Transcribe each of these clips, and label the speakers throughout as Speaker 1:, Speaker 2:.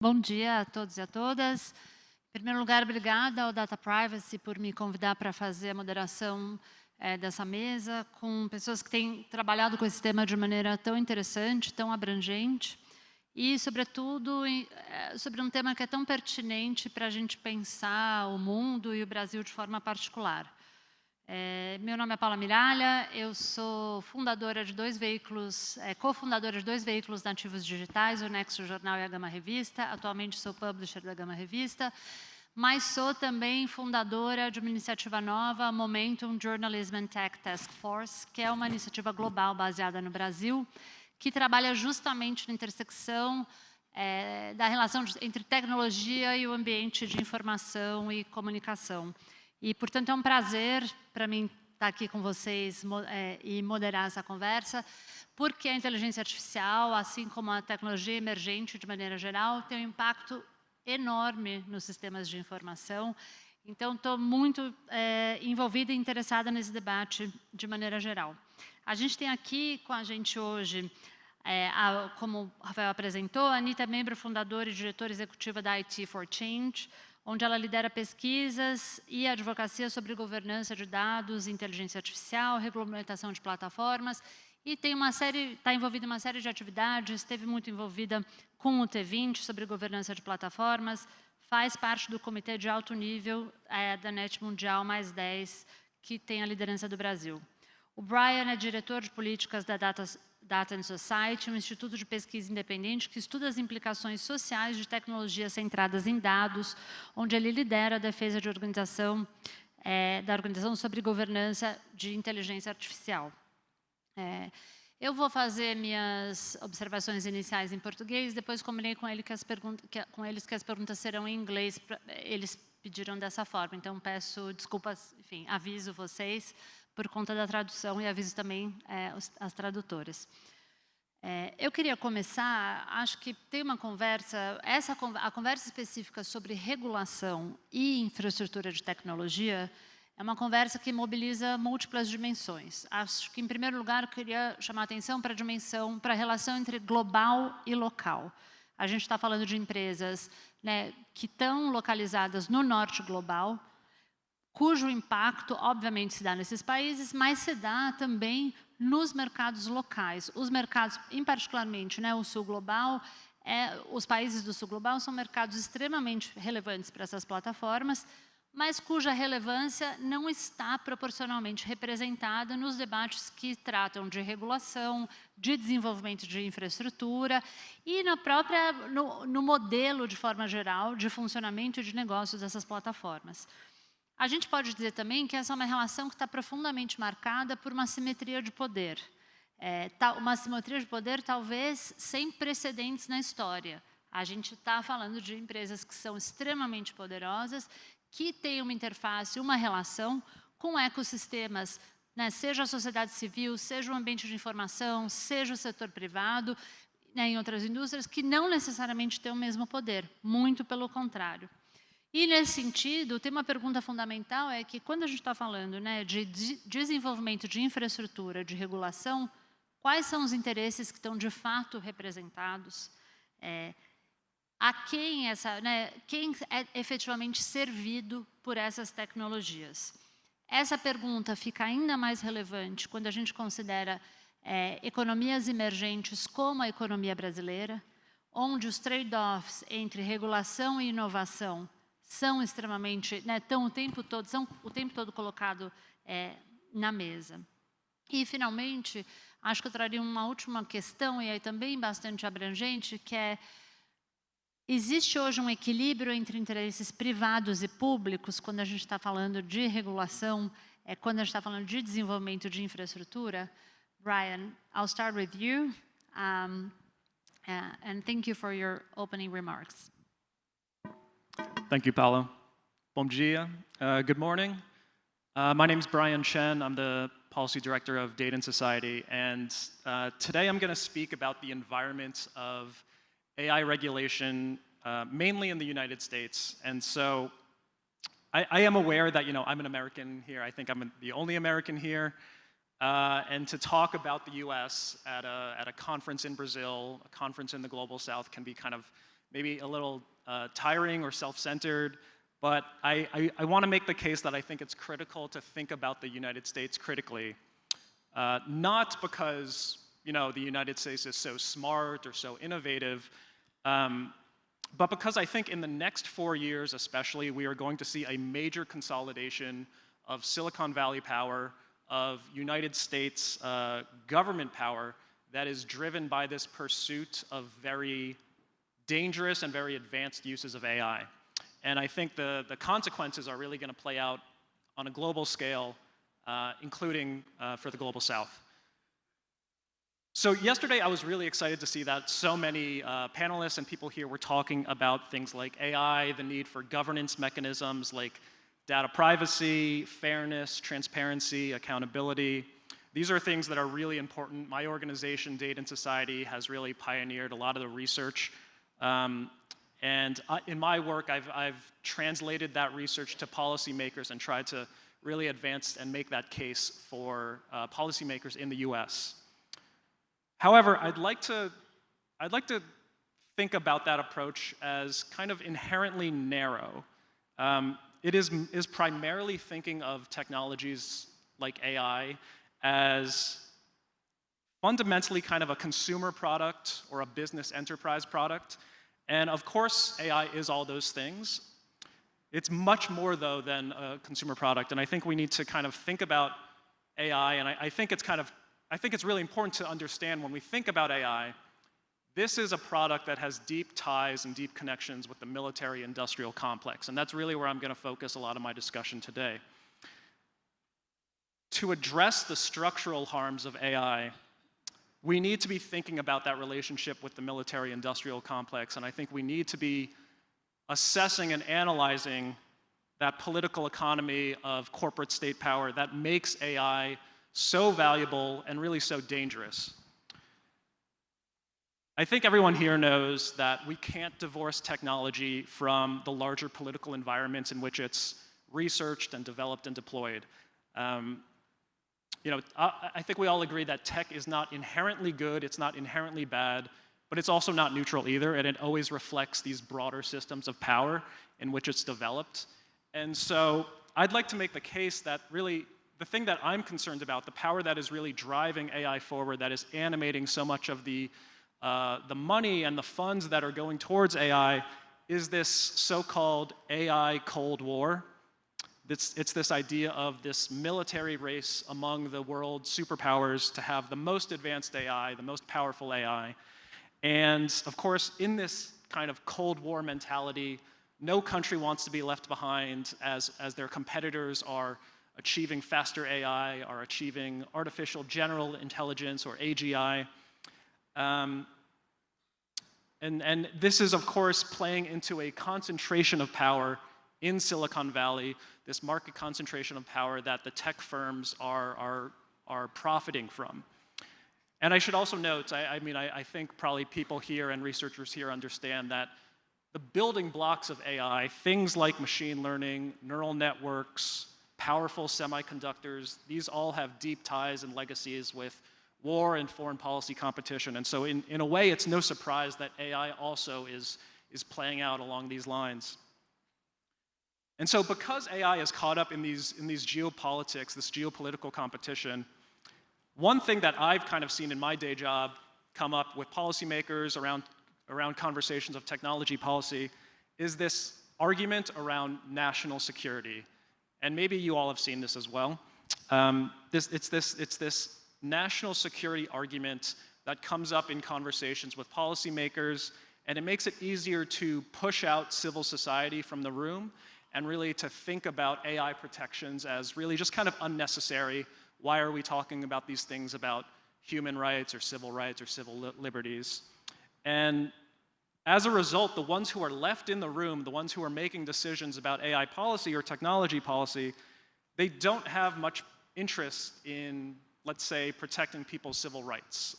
Speaker 1: Bom dia a todos e a todas. Em primeiro lugar, obrigada ao Data Privacy por me convidar para fazer a moderação dessa mesa, com pessoas que têm trabalhado com esse tema de maneira tão interessante, tão abrangente, e, sobretudo, sobre um tema que é tão pertinente para a gente pensar o mundo e o Brasil de forma particular. Meu nome é Paula Miraglia, eu sou fundadora de dois veículos, cofundadora de dois veículos nativos digitais, o Nexo Jornal e a Gama Revista. Atualmente sou publisher da Gama Revista, mas sou também fundadora de uma iniciativa nova, Momentum Journalism and Tech Task Force, que é uma iniciativa global baseada no Brasil, que trabalha justamente na intersecção da relação entre tecnologia e o ambiente de informação e comunicação. E, portanto, é um prazer para mim estar aqui com vocês e moderar essa conversa, porque a inteligência artificial, assim como a tecnologia emergente de maneira geral, tem um impacto enorme nos sistemas de informação. Então, estou muito envolvida e interessada nesse debate de maneira geral. A gente tem aqui com a gente hoje, como o Rafael apresentou, a Anita é membro fundadora e diretora executiva da IT for Change, onde ela lidera pesquisas e advocacia sobre governança de dados, inteligência artificial, regulamentação de plataformas, e está envolvida em uma série de atividades, esteve muito envolvida com o T20 sobre governança de plataformas, faz parte do comitê de alto nível da NET Mundial +10, que tem a liderança do Brasil. O Brian é diretor de políticas da Data and Society, um instituto de pesquisa independente que estuda as implicações sociais de tecnologias centradas em dados, onde ele lidera a defesa de da organização sobre governança de inteligência artificial. Eu vou fazer minhas observações iniciais em português, depois combinei com eles que as perguntas serão em inglês, eles pediram dessa forma, então peço desculpas, enfim, aviso vocês por conta da tradução e aviso também as tradutoras. Eu queria começar, acho que tem uma conversa, a conversa específica sobre regulação e infraestrutura de tecnologia é uma conversa que mobiliza múltiplas dimensões. Acho que, em primeiro lugar, eu queria chamar a atenção para a relação entre global e local. A gente está falando de empresas que estão localizadas no norte global, cujo impacto, obviamente, se dá nesses países, mas se dá também nos mercados locais. Os mercados, em particularmente, o sul global, os países do sul global são mercados extremamente relevantes para essas plataformas, mas cuja relevância não está proporcionalmente representada nos debates que tratam de regulação, de desenvolvimento de infraestrutura e no modelo, de forma geral, de funcionamento e de negócios dessas plataformas. A gente pode dizer também que essa é uma relação que está profundamente marcada por uma simetria de poder. Uma simetria de poder, talvez, sem precedentes na história. A gente está falando de empresas que são extremamente poderosas, que têm uma interface, uma relação com ecossistemas, seja a sociedade civil, seja o ambiente de informação, seja o setor privado, em outras indústrias, que não necessariamente têm o mesmo poder, muito pelo contrário. E, nesse sentido, tem uma pergunta fundamental, é que quando a gente está falando de desenvolvimento de infraestrutura, de regulação, quais são os interesses que estão de fato representados? Quem é efetivamente servido por essas tecnologias? Essa pergunta fica ainda mais relevante quando a gente considera economias emergentes como a economia brasileira, onde os trade-offs entre regulação e inovação são extremamente, são o tempo todo colocado na mesa. E, finalmente, acho que eu traria uma última questão, e aí também bastante abrangente, que existe hoje um equilíbrio entre interesses privados e públicos quando a gente está falando de regulação, quando a gente está falando de desenvolvimento de infraestrutura. Brian, I'll start with you, and thank you for your opening remarks.
Speaker 2: Thank you, Paula. Bom dia. Good morning. My name is Brian Chen. I'm the Policy Director of Data and Society. And today I'm going to speak about the environment of AI regulation, mainly in the United States. And so I am aware that, I'm an American here. I think I'm the only American here. And to talk about the US at a conference in Brazil, a conference in the Global South, can be kind of maybe a little tiring or self-centered, but I want to make the case that I think it's critical to think about the United States critically. Not because the United States is so smart or so innovative, but because I think in the next 4 years especially, we are going to see a major consolidation of Silicon Valley power, of United States government power that is driven by this pursuit of very dangerous and very advanced uses of AI. And I think the consequences are really going to play out on a global scale, including for the Global South. So yesterday, I was really excited to see that so many panelists and people here were talking about things like AI, the need for governance mechanisms like data privacy, fairness, transparency, accountability. These are things that are really important. My organization, Data and Society, has really pioneered a lot of the research. And in my work, I've translated that research to policymakers and tried to really advance and make that case for policymakers in the US. However, I'd like to think about that approach as kind of inherently narrow. It is primarily thinking of technologies like AI as fundamentally kind of a consumer product or a business enterprise product. And of course, AI is all those things. It's much more, though, than a consumer product. And I think we need to kind of think about AI, and I think it's really important to understand when we think about AI, this is a product that has deep ties and deep connections with the military-industrial complex. And that's really where I'm going to focus a lot of my discussion today. To address the structural harms of AI, we need to be thinking about that relationship with the military-industrial complex, and I think we need to be assessing and analyzing that political economy of corporate state power that makes AI so valuable and really so dangerous. I think everyone here knows that we can't divorce technology from the larger political environments in which it's researched and developed and deployed. I think we all agree that tech is not inherently good, it's not inherently bad, but it's also not neutral either, and it always reflects these broader systems of power in which it's developed. And so I'd like to make the case that really the thing that I'm concerned about, the power that is really driving AI forward, that is animating so much of the money and the funds that are going towards AI, is this so-called AI Cold War. It's this idea of this military race among the world superpowers to have the most advanced AI, the most powerful AI. And of course, in this kind of Cold War mentality, no country wants to be left behind as their competitors are achieving faster AI, are achieving artificial general intelligence, or AGI. And this is, of course, playing into a concentration of power in Silicon Valley, this market concentration of power that the tech firms are profiting from. And I should also note, I think probably people here and researchers here understand that the building blocks of AI, things like machine learning, neural networks, powerful semiconductors, these all have deep ties and legacies with war and foreign policy competition. And so in a way, it's no surprise that AI also is playing out along these lines. And so because AI is caught up in these geopolitics, this geopolitical competition, one thing that I've kind of seen in my day job come up with policymakers around conversations of technology policy is this argument around national security. And maybe you all have seen this as well. It's this national security argument that comes up in conversations with policymakers, and it makes it easier to push out civil society from the room and really to think about AI protections as really just kind of unnecessary. Why are we talking about these things about human rights or civil liberties? And as a result, the ones who are left in the room, the ones who are making decisions about AI policy or technology policy, they don't have much interest in, let's say, protecting people's civil rights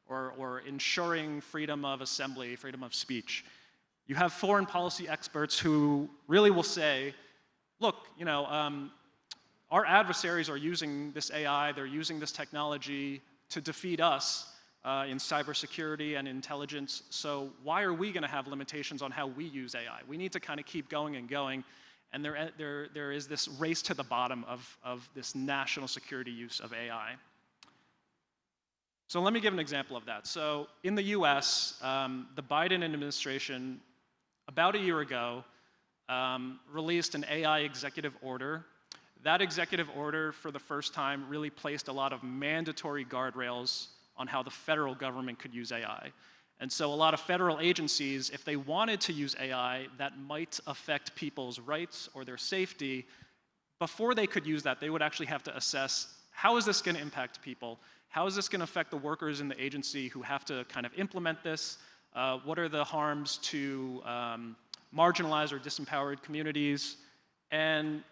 Speaker 2: or ensuring freedom of assembly, freedom of speech. You have foreign policy experts who really will say, look, our adversaries are using this AI, they're using this technology to defeat us. in cybersecurity and intelligence. So why are we going to have limitations on how we use AI? We need to kind of keep going and going. And there is this race to the bottom of this national security use of AI. So let me give an example of that. So in the US, the Biden administration, about a year ago, released an AI executive order. That executive order, for the first time, really placed a lot of mandatory guardrails on how the federal government could use AI. And so a lot of federal agencies, if they wanted to use AI that might affect people's rights or their safety, before they could use that, they would actually have to assess, how is this going to impact people? How is this going to affect the workers in the agency who have to kind of implement this? What are the harms to marginalized or disempowered communities? And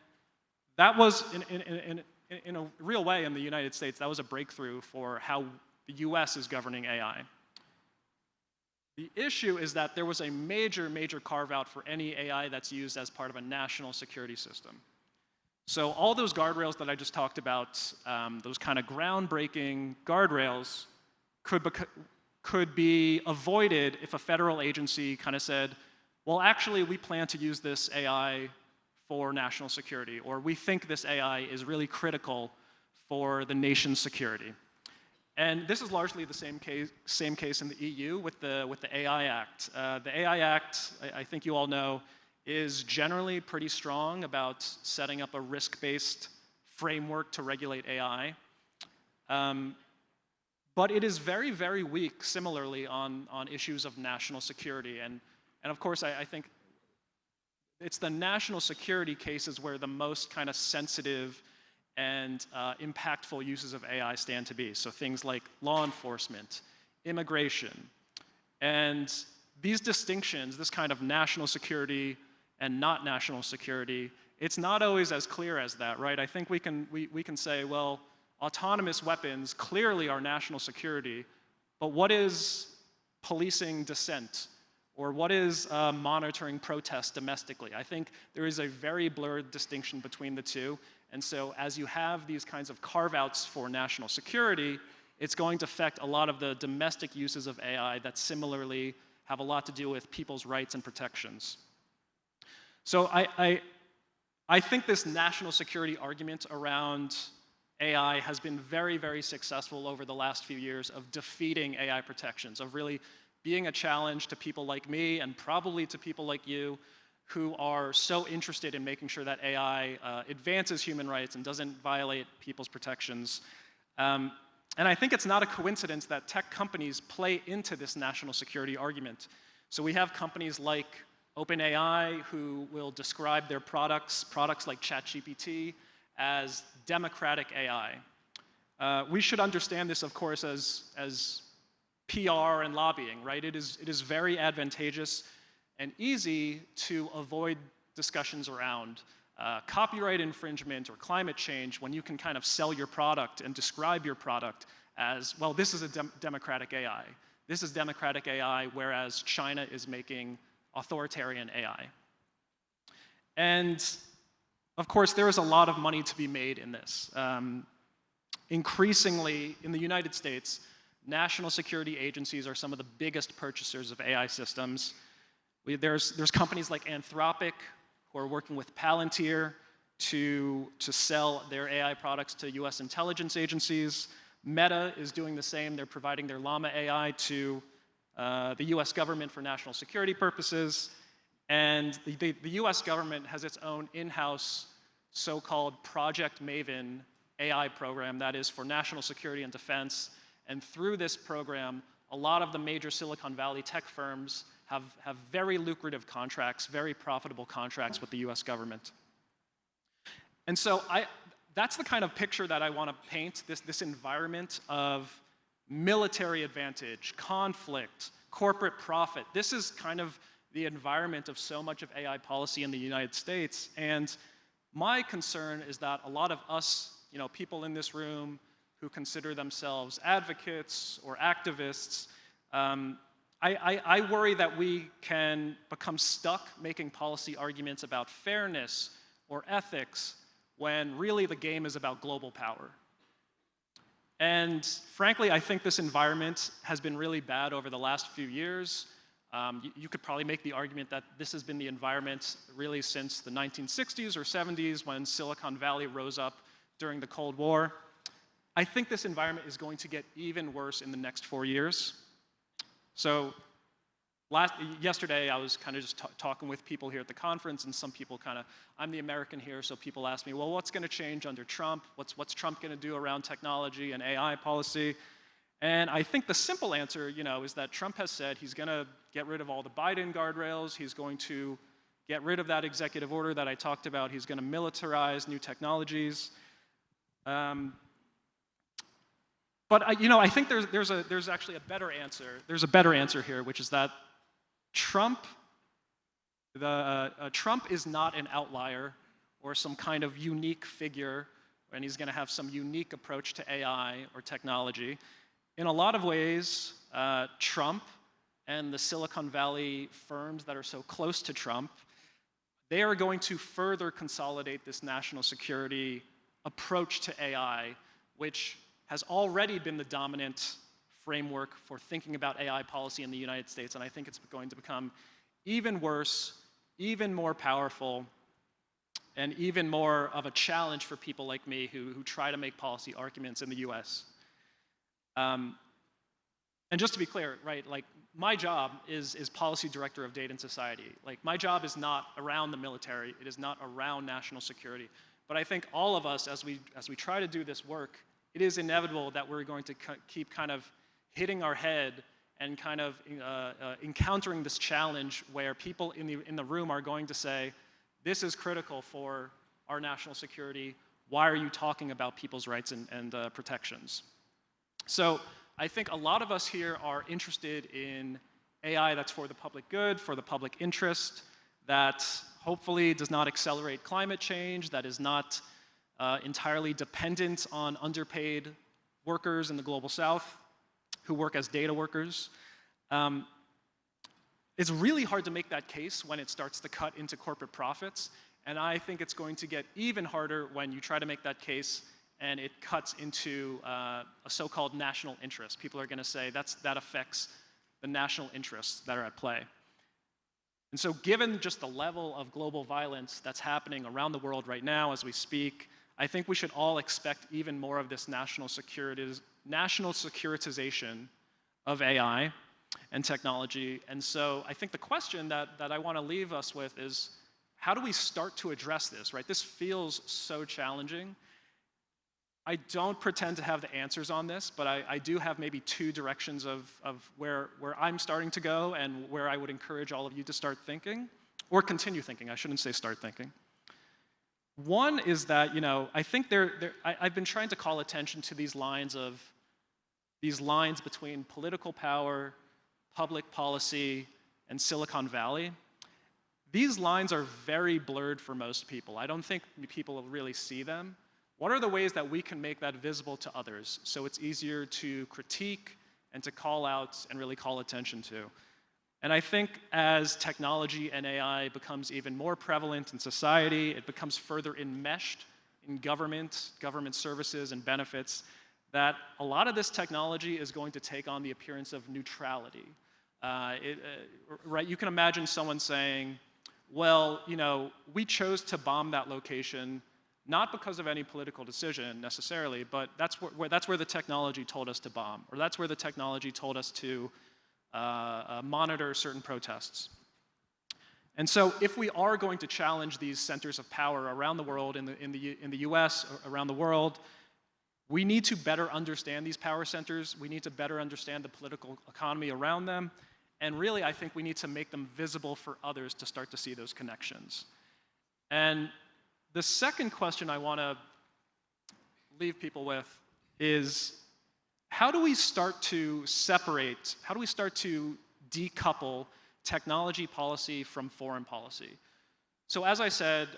Speaker 2: that was, in a real way in the United States, that was a breakthrough for how the US is governing AI. The issue is that there was a major, major carve-out for any AI that's used as part of a national security system. So all those guardrails that I just talked about, those kind of groundbreaking guardrails, could be avoided if a federal agency kind of said, well, actually, we plan to use this AI for national security, or we think this AI is really critical for the nation's security. And this is largely the same case in the EU with the AI Act. The AI Act, I think you all know, is generally pretty strong about setting up a risk-based framework to regulate AI. But it is very, very weak, similarly, on issues of national security. And of course, I think it's the national security cases where the most kind of sensitive and impactful uses of AI stand to be. So things like law enforcement, immigration. And these distinctions, this kind of national security and not national security, it's not always as clear as that, right? I think we can say, well, autonomous weapons clearly are national security, but what is policing dissent? Or what is monitoring protests domestically? I think there is a very blurred distinction between the two. And so as you have these kinds of carve-outs for national security, it's going to affect a lot of the domestic uses of AI that similarly have a lot to do with people's rights and protections. So I think this national security argument around AI has been very, very successful over the last few years of defeating AI protections, of really being a challenge to people like me and probably to people like you who are so interested in making sure that AI advances human rights and doesn't violate people's protections. And I think it's not a coincidence that tech companies play into this national security argument. So we have companies like OpenAI who will describe their products like ChatGPT, as democratic AI. We should understand this, of course, as PR and lobbying, right? It is very advantageous and easy to avoid discussions around copyright infringement or climate change when you can kind of sell your product and describe your product as, well, this is a democratic AI. This is democratic AI, whereas China is making authoritarian AI. And of course, there is a lot of money to be made in this. Increasingly, in the United States, national security agencies are some of the biggest purchasers of AI systems. There's companies like Anthropic who are working with Palantir to sell their AI products to US intelligence agencies. Meta is doing the same. They're providing their Llama AI to the US government for national security purposes. And the US government has its own in-house so-called Project Maven AI program that is for national security and defense. And through this program, a lot of the major Silicon Valley tech firms have very lucrative contracts, very profitable contracts with the US government. And so that's the kind of picture that I want to paint, this environment of military advantage, conflict, corporate profit. This is kind of the environment of so much of AI policy in the United States. And my concern is that a lot of us, people in this room who consider themselves advocates or activists, I worry that we can become stuck making policy arguments about fairness or ethics when really the game is about global power. And frankly, I think this environment has been really bad over the last few years. You could probably make the argument that this has been the environment really since the 1960s or 70s when Silicon Valley rose up during the Cold War. I think this environment is going to get even worse in the next 4 years. So yesterday, I was kind of just talking with people here at the conference, and some people I'm the American here, so people ask me, well, what's going to change under Trump? What's Trump going to do around technology and AI policy? And I think the simple answer, is that Trump has said he's going to get rid of all the Biden guardrails. He's going to get rid of that executive order that I talked about. He's going to militarize new technologies. But I think there's actually a better answer. There's a better answer here, which is that Trump is not an outlier or some kind of unique figure, and he's going to have some unique approach to AI or technology. In a lot of ways, Trump and the Silicon Valley firms that are so close to Trump, they are going to further consolidate this national security approach to AI, which has already been the dominant framework for thinking about AI policy in the United States, and I think it's going to become even worse, even more powerful, and even more of a challenge for people like me who try to make policy arguments in the US. And just to be clear, right, like my job is policy director of Data and Society. Like my job is not around the military, it is not around national security. But I think all of us, as we try to do this work, it is inevitable that we're going to keep kind of hitting our head and kind of encountering this challenge where people in the room are going to say, this is critical for our national security. Why are you talking about people's rights and protections? So I think a lot of us here are interested in AI that's for the public good, for the public interest, that hopefully does not accelerate climate change, that is not entirely dependent on underpaid workers in the global south who work as data workers. It's really hard to make that case when it starts to cut into corporate profits, and I think it's going to get even harder when you try to make that case and it cuts into a so-called national interest. People are going to say that affects the national interests that are at play. And so given just the level of global violence that's happening around the world right now as we speak, I think we should all expect even more of this national securitization of AI and technology. And so I think the question that I want to leave us with is, how do we start to address this, right? This feels so challenging. I don't pretend to have the answers on this, but I do have maybe two directions of where I'm starting to go and where I would encourage all of you to start thinking, or continue thinking. I shouldn't say start thinking. One is that, I think I've been trying to call attention to these lines between political power, public policy, and Silicon Valley. These lines are very blurred for most people. I don't think people really see them. What are the ways that we can make that visible to others so it's easier to critique and to call out and really call attention to? And I think as technology and AI becomes even more prevalent in society, it becomes further enmeshed in government services and benefits, that a lot of this technology is going to take on the appearance of neutrality. Right? You can imagine someone saying, well, we chose to bomb that location not because of any political decision necessarily, but that's where the technology told us to bomb, or that's where the technology told us to monitor certain protests. And so if we are going to challenge these centers of power around the world, in the US, around the world, we need to better understand these power centers. We need to better understand the political economy around them. And really, I think we need to make them visible for others to start to see those connections. And the second question I want to leave people with is, how do we start to decouple technology policy from foreign policy? So as I said,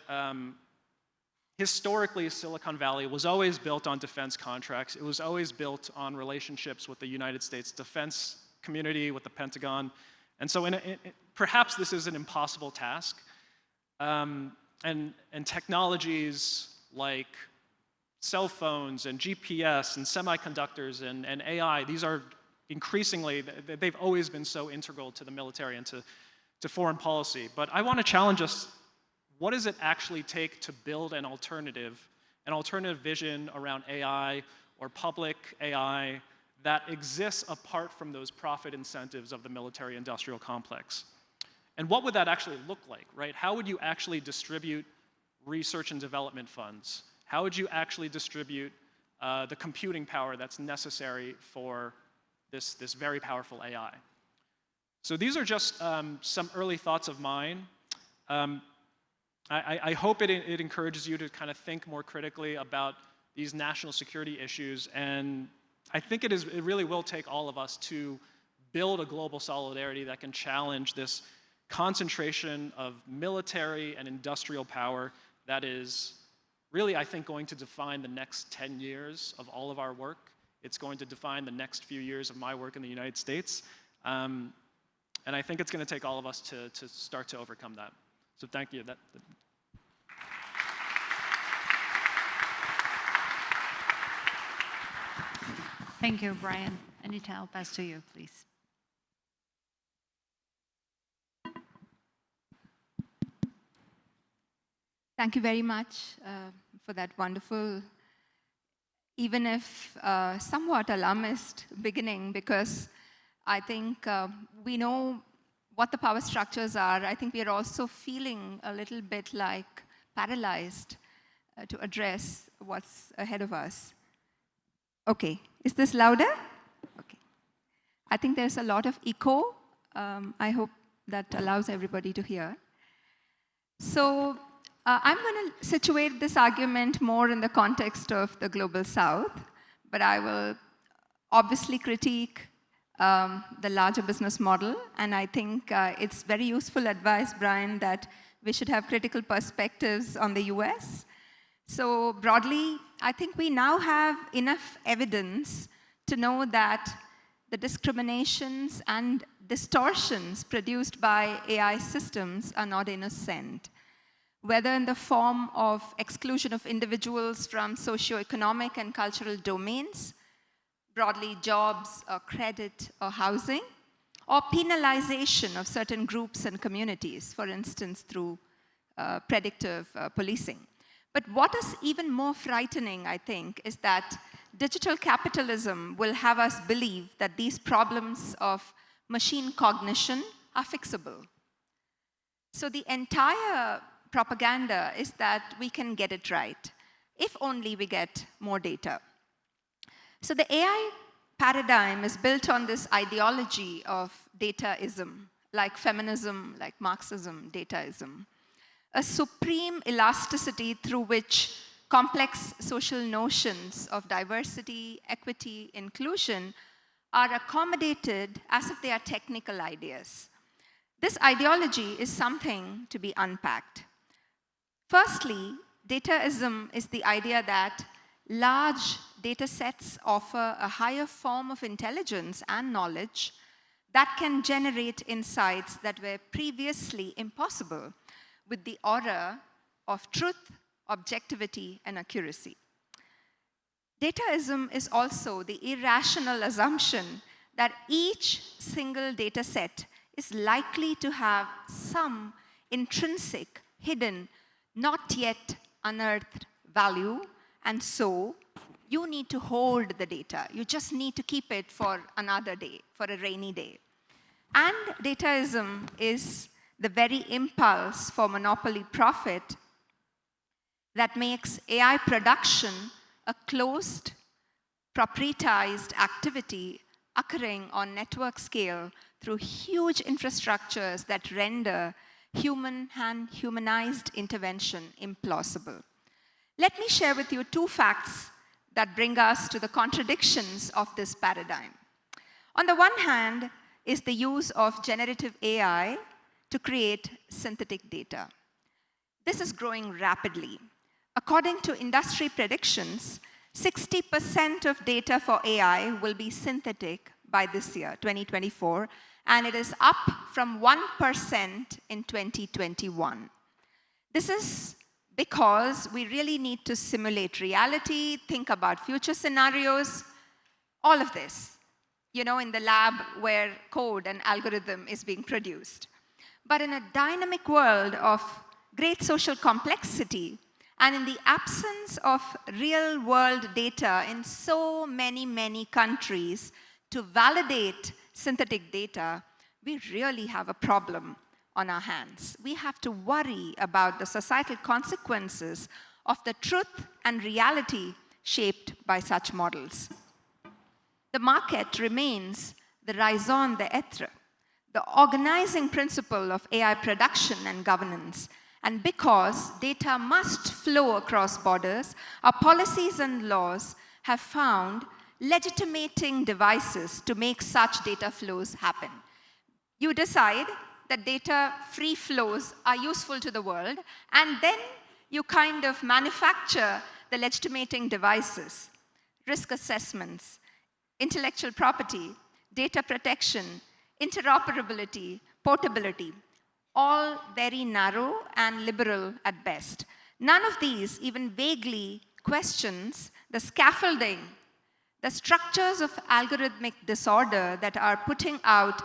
Speaker 2: historically, Silicon Valley was always built on defense contracts. It was always built on relationships with the United States defense community, with the Pentagon. And so perhaps this is an impossible task. And technologies like cell phones and GPS and semiconductors and AI, these are increasingly, they've always been so integral to the military and to foreign policy. But I want to challenge us, what does it actually take to build an alternative vision around AI or public AI that exists apart from those profit incentives of the military-industrial complex? And what would that actually look like, right? How would you actually distribute research and development funds? How would you actually distribute the computing power that's necessary for this very powerful AI? So these are just some early thoughts of mine. I hope it encourages you to kind of think more critically about these national security issues, and I think it really will take all of us to build a global solidarity that can challenge this concentration of military and industrial power that is really, I think, going to define the next 10 years of all of our work. It's going to define the next few years of my work in the United States. And I think it's going to take all of us to start to overcome that. So thank you.
Speaker 1: Thank you, Brian. Anita, I'll pass to you, please.
Speaker 3: Thank you very much for that wonderful, even if somewhat alarmist beginning, because I think we know what the power structures are. I think we are also feeling a little bit like paralyzed to address what's ahead of us. Okay, is this louder? Okay. I think there's a lot of echo. I hope that allows everybody to hear. So I'm going to situate this argument more in the context of the Global South, but I will obviously critique the larger business model, and I think it's very useful advice, Brian, that we should have critical perspectives on the US. So broadly, I think we now have enough evidence to know that the discriminations and distortions produced by AI systems are not innocent, whether in the form of exclusion of individuals from socioeconomic and cultural domains, broadly jobs or credit or housing, or penalization of certain groups and communities, for instance, through predictive policing. But what is even more frightening, I think, is that digital capitalism will have us believe that these problems of machine cognition are fixable. So the entire propaganda is that we can get it right, if only we get more data. So the AI paradigm is built on this ideology of dataism, like feminism, like Marxism, dataism. A supreme elasticity through which complex social notions of diversity, equity, inclusion are accommodated as if they are technical ideas. This ideology is something to be unpacked. Firstly, dataism is the idea that large data sets offer a higher form of intelligence and knowledge that can generate insights that were previously impossible, with the aura of truth, objectivity, and accuracy. Dataism is also the irrational assumption that each single data set is likely to have some intrinsic, hidden, not yet unearthed value, and so you need to hold the data. You just need to keep it for another day, for a rainy day. And dataism is the very impulse for monopoly profit that makes AI production a closed, proprietized activity occurring on network scale through huge infrastructures that render human and humanized intervention implausible. Let me share with you two facts that bring us to the contradictions of this paradigm. On the one hand is the use of generative AI to create synthetic data. This is growing rapidly. According to industry predictions, 60% of data for AI will be synthetic by this year, 2024, and it is up from 1% in 2021. This is because we really need to simulate reality, think about future scenarios, all of this, you know, in the lab where code and algorithm is being produced. But in a dynamic world of great social complexity, and in the absence of real-world data in so many countries to validate synthetic data, we really have a problem on our hands. We have to worry about the societal consequences of the truth and reality shaped by such models. The market remains the raison d'etre, the organizing principle of AI production and governance. And because data must flow across borders, our policies and laws have found legitimating devices to make such data flows happen. You decide that data free flows are useful to the world, and then you kind of manufacture the legitimating devices, risk assessments, intellectual property, data protection, interoperability, portability, all very narrow and liberal at best. None of these even vaguely questions the scaffolding, the structures of algorithmic disorder that are putting out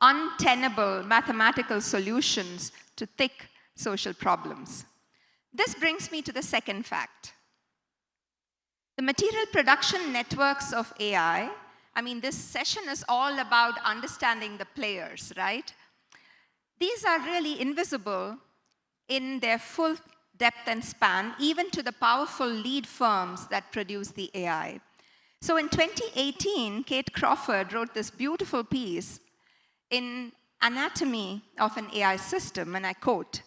Speaker 3: untenable mathematical solutions to thick social problems. This brings me to the second fact. The material production networks of AI, I mean, this session is all about understanding the players, right? These are really invisible in their full depth and span, even to the powerful lead firms that produce the AI. So in 2018, Kate Crawford wrote this beautiful piece in Anatomy of an AI System, and I quote,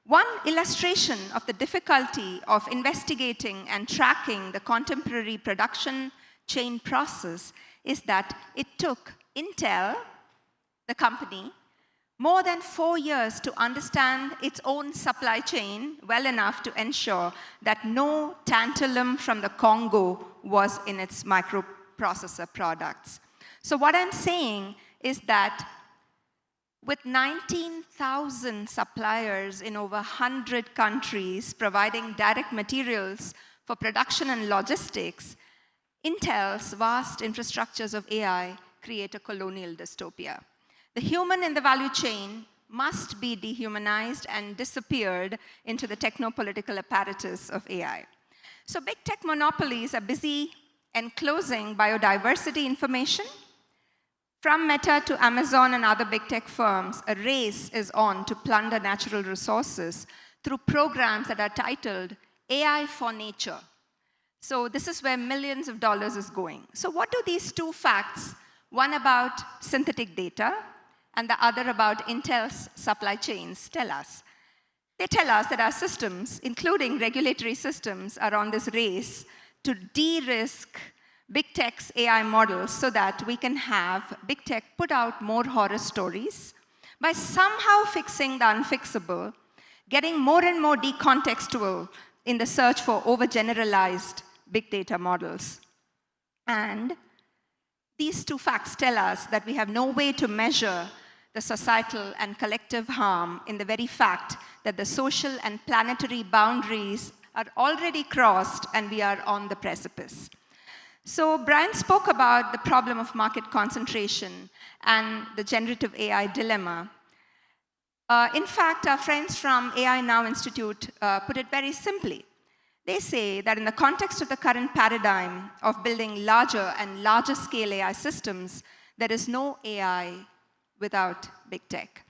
Speaker 3: "One illustration of the difficulty of investigating and tracking the contemporary production chain process is that it took Intel, the company, more than 4 years to understand its own supply chain well enough to ensure that no tantalum from the Congo was in its microprocessor products." So what I'm saying is that with 19,000 suppliers in over 100 countries providing direct materials for production and logistics, Intel's vast infrastructures of AI create a colonial dystopia. The human in the value chain must be dehumanized and disappeared into the technopolitical apparatus of AI. So big tech monopolies are busy enclosing biodiversity information. From Meta to Amazon and other big tech firms, a race is on to plunder natural resources through programs that are titled AI for Nature. So this is where millions of dollars is going. So what do these two facts, one about synthetic data and the other about Intel's supply chains, tell us? They tell us that our systems, including regulatory systems, are on this race to de-risk big tech's AI models so that we can have big tech put out more horror stories by somehow fixing the unfixable, getting more and more decontextual in the search for overgeneralized big data models. And these two facts tell us that we have no way to measure the societal and collective harm in the very fact that the social and planetary boundaries are already crossed and we are on the precipice. So Brian spoke about the problem of market concentration and the generative AI dilemma. In fact, our friends from AI Now Institute put it very simply. They say that in the context of the current paradigm of building larger and larger scale AI systems, there is no AI without big tech.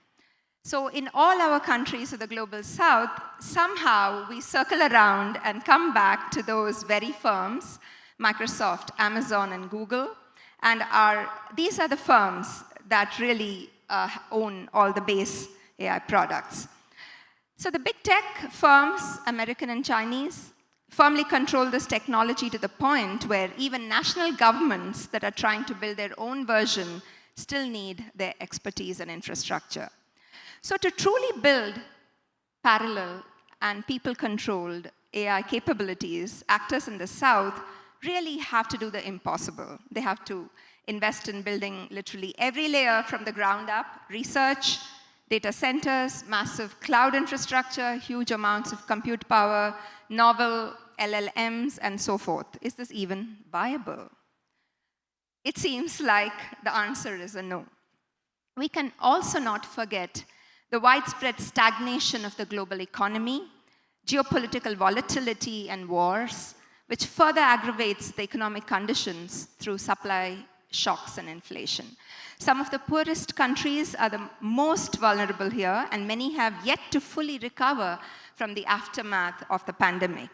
Speaker 3: So in all our countries of the global south, somehow we circle around and come back to those very firms, Microsoft, Amazon, and Google. And these are the firms that really own all the base AI products. So the big tech firms, American and Chinese, firmly control this technology to the point where even national governments that are trying to build their own version still need their expertise and infrastructure. So to truly build parallel and people-controlled AI capabilities, actors in the South really have to do the impossible. They have to invest in building literally every layer from the ground up, research, Data centers, massive cloud infrastructure, huge amounts of compute power, novel LLMs, and so forth. Is this even viable? It seems like the answer is a no. We can also not forget the widespread stagnation of the global economy, geopolitical volatility and wars, which further aggravates the economic conditions through supply shocks and inflation. Some of the poorest countries are the most vulnerable here, and many have yet to fully recover from the aftermath of the pandemic.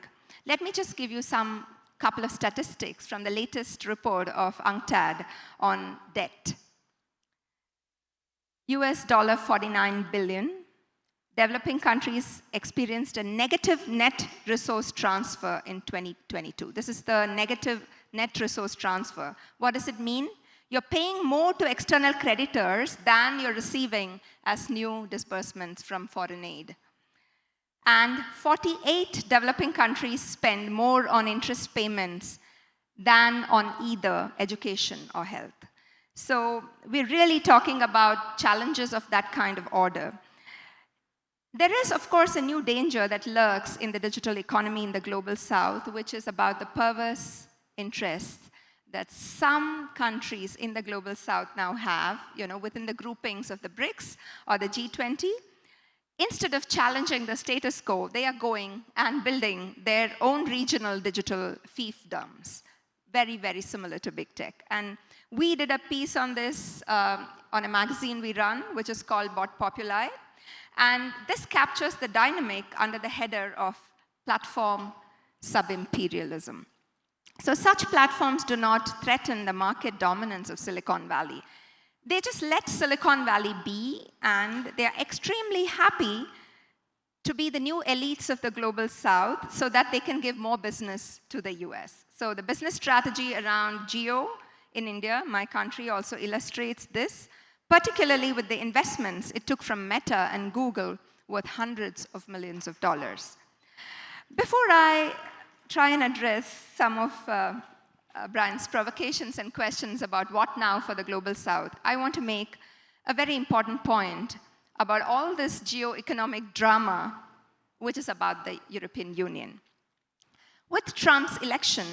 Speaker 3: Let me just give you some couple of statistics from the latest report of UNCTAD on debt. US $49 billion. Developing countries experienced a negative net resource transfer in 2022. This is the negative net resource transfer. What does it mean? You're paying more to external creditors than you're receiving as new disbursements from foreign aid. And 48 developing countries spend more on interest payments than on either education or health. So we're really talking about challenges of that kind of order. There is, of course, a new danger that lurks in the digital economy in the global south, which is about the perverse interests that some countries in the global south now have, within the groupings of the BRICS or the G20. Instead of challenging the status quo, they are going and building their own regional digital fiefdoms, very, very similar to big tech. And we did a piece on this on a magazine we run, which is called Bot Populi. And this captures the dynamic under the header of platform sub-imperialism. So such platforms do not threaten the market dominance of Silicon Valley. They just let Silicon Valley be, and they are extremely happy to be the new elites of the global south so that they can give more business to the US. So the business strategy around Jio in India, my country, also illustrates this, particularly with the investments it took from Meta and Google worth hundreds of millions of dollars. Before I try and address some of Brian's provocations and questions about what now for the global south, I want to make a very important point about all this geo-economic drama, which is about the European Union. With Trump's election,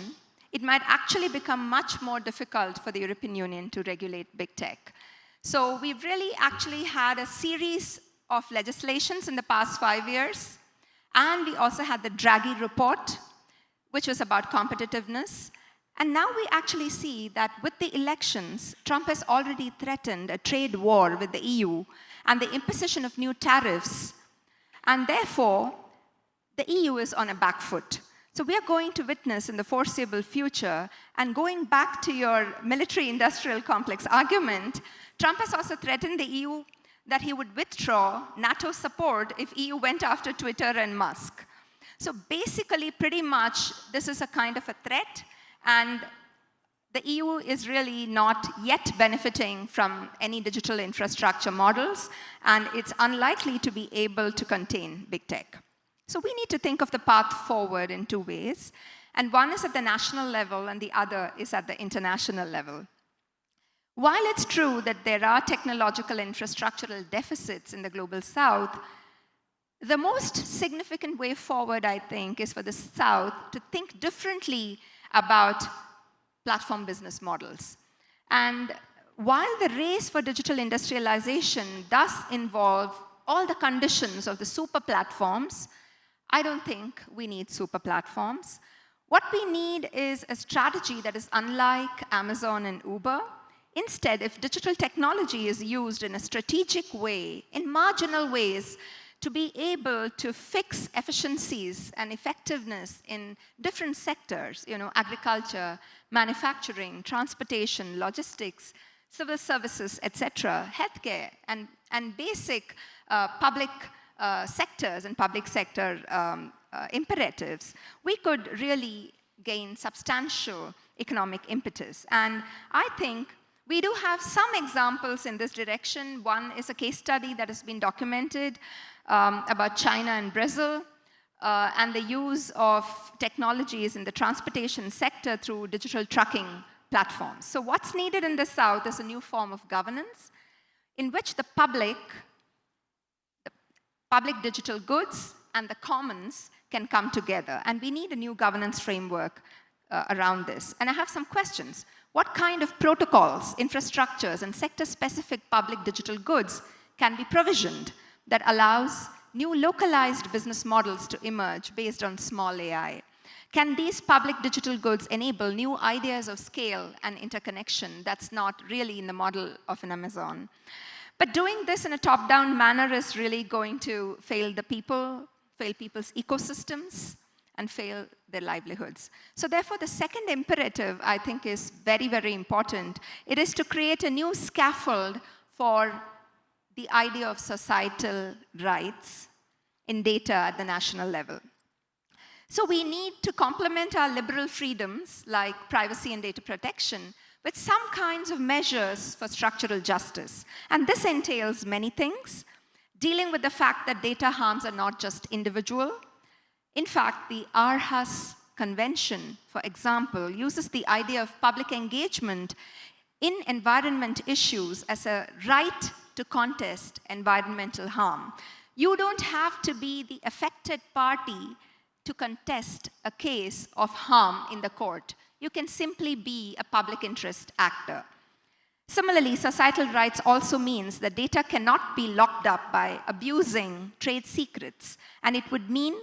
Speaker 3: it might actually become much more difficult for the European Union to regulate big tech. So we've really actually had a series of legislations in the past 5 years, and we also had the Draghi report, which was about competitiveness. And now we actually see that with the elections, Trump has already threatened a trade war with the EU and the imposition of new tariffs. And therefore, the EU is on a back foot. So we are going to witness in the foreseeable future, and going back to your military-industrial complex argument, Trump has also threatened the EU that he would withdraw NATO support if EU went after Twitter and Musk. So basically, pretty much, this is a kind of a threat, and the EU is really not yet benefiting from any digital infrastructure models, and it's unlikely to be able to contain big tech. So we need to think of the path forward in two ways, and one is at the national level, and the other is at the international level. While it's true that there are technological infrastructural deficits in the global south, the most significant way forward, I think, is for the South to think differently about platform business models. And while the race for digital industrialization does involve all the conditions of the super platforms, I don't think we need super platforms. What we need is a strategy that is unlike Amazon and Uber. Instead, if digital technology is used in a strategic way, in marginal ways, to be able to fix efficiencies and effectiveness in different sectors, agriculture, manufacturing, transportation, logistics, civil services, etc., healthcare, and basic public sectors and public sector imperatives, we could really gain substantial economic impetus. And I think we do have some examples in this direction. One is a case study that has been documented about China and Brazil and the use of technologies in the transportation sector through digital trucking platforms. So what's needed in the South is a new form of governance in which the public public digital goods and the commons can come together. And we need a new governance framework around this. And I have some questions. What kind of protocols, infrastructures, and sector-specific public digital goods can be provisioned that allows new localized business models to emerge based on small AI? Can these public digital goods enable new ideas of scale and interconnection that's not really in the model of an Amazon? But doing this in a top-down manner is really going to fail the people, fail people's ecosystems, and fail their livelihoods. So therefore, the second imperative, I think, is very, very important. It is to create a new scaffold for the idea of societal rights in data at the national level. So we need to complement our liberal freedoms, like privacy and data protection, with some kinds of measures for structural justice. And this entails many things, dealing with the fact that data harms are not just individual. In fact, the Aarhus Convention, for example, uses the idea of public engagement in environment issues as a right to contest environmental harm. You don't have to be the affected party to contest a case of harm in the court. You can simply be a public interest actor. Similarly, societal rights also means that data cannot be locked up by abusing trade secrets, and it would mean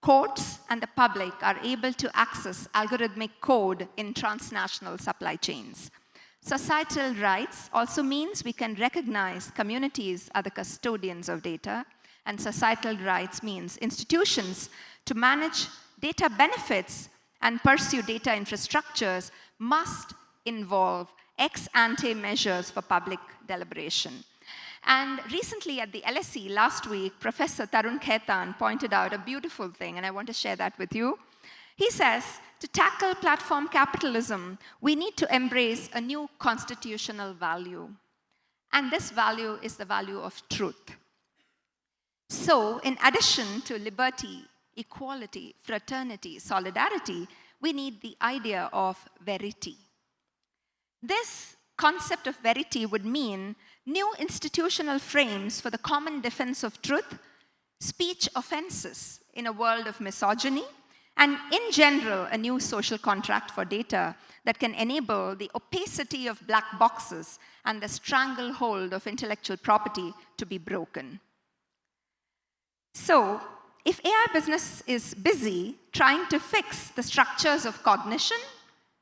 Speaker 3: courts and the public are able to access algorithmic code in transnational supply chains. Societal rights also means we can recognize communities are the custodians of data, and societal rights means institutions to manage data benefits and pursue data infrastructures must involve ex-ante measures for public deliberation. And recently at the LSE last week, Professor Tarun Khaitan pointed out a beautiful thing, and I want to share that with you. He says, to tackle platform capitalism, we need to embrace a new constitutional value. And this value is the value of truth. So, in addition to liberty, equality, fraternity, solidarity, we need the idea of verity. This concept of verity would mean new institutional frames for the common defense of truth, speech offenses in a world of misogyny, and in general, a new social contract for data that can enable the opacity of black boxes and the stranglehold of intellectual property to be broken. So, if AI business is busy trying to fix the structures of cognition,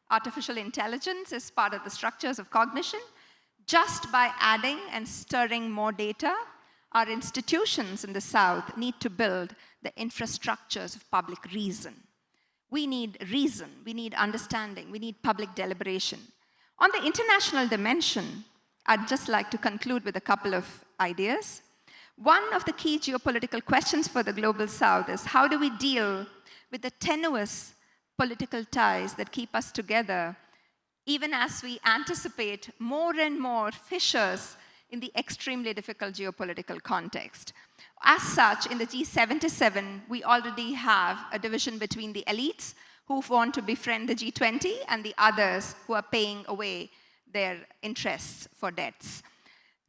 Speaker 3: artificial intelligence is part of the structures of cognition, just by adding and stirring more data, our institutions in the South need to build the infrastructures of public reason. We need reason, we need understanding, we need public deliberation. On the international dimension, I'd just like to conclude with a couple of ideas. One of the key geopolitical questions for the Global South is how do we deal with the tenuous political ties that keep us together, even as we anticipate more and more fissures in the extremely difficult geopolitical context. As such, in the G77, we already have a division between the elites who want to befriend the G20 and the others who are paying away their interests for debts.